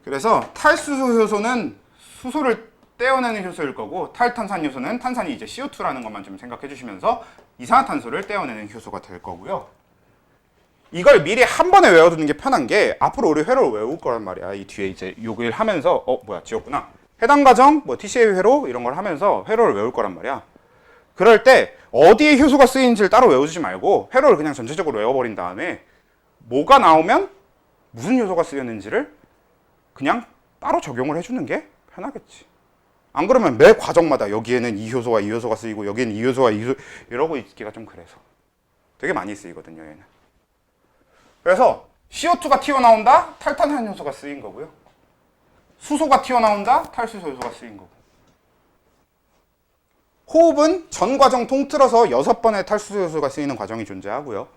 그래서 탈수소 효소는 수소를 떼어내는 효소일 거고 탈탄산 효소는 탄산이 이제 CO2라는 것만 좀 생각해 주시면서 이산화탄소를 떼어내는 효소가 될 거고요. 이걸 미리 한 번에 외워두는 게 편한 게 앞으로 우리 회로를 외울 거란 말이야. 이 뒤에 이제 요걸 하면서 뭐야 지웠구나. 해당 과정 뭐 TCA 회로 이런 걸 하면서 회로를 외울 거란 말이야. 그럴 때 어디에 효소가 쓰이는지를 따로 외우지 말고 회로를 그냥 전체적으로 외워버린 다음에 뭐가 나오면 무슨 효소가 쓰였는지를 그냥 따로 적용을 해주는 게 편하겠지. 안 그러면 매 과정마다 여기에는 이 효소와 이 효소가 쓰이고 여기에는 이 효소와 이 효소 이러고 있기가 좀 그래서 되게 많이 쓰이거든요 얘는. 그래서 CO2가 튀어나온다 탈탄산 효소가 쓰인 거고요. 수소가 튀어나온다 탈수소 효소가 쓰인 거고. 호흡은 전 과정 통틀어서 6번의 탈수소 효소가 쓰이는 과정이 존재하고요.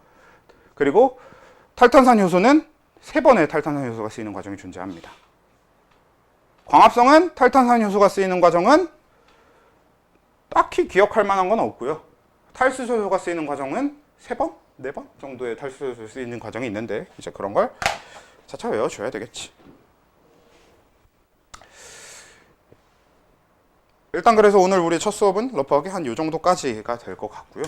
그리고 탈탄산 효소는 3번의 탈탄산 효소가 쓰이는 과정이 존재합니다. 광합성은 탈탄산 효소가 쓰이는 과정은 딱히 기억할 만한 건 없고요. 탈수소 효소가 쓰이는 과정은 3번? 4번 정도의 탈수소 효소가 쓰이는 과정이 있는데 이제 그런 걸 차차 외워줘야 되겠지. 일단 그래서 오늘 우리 첫 수업은 러프하게 한 요 정도까지가 될 것 같고요.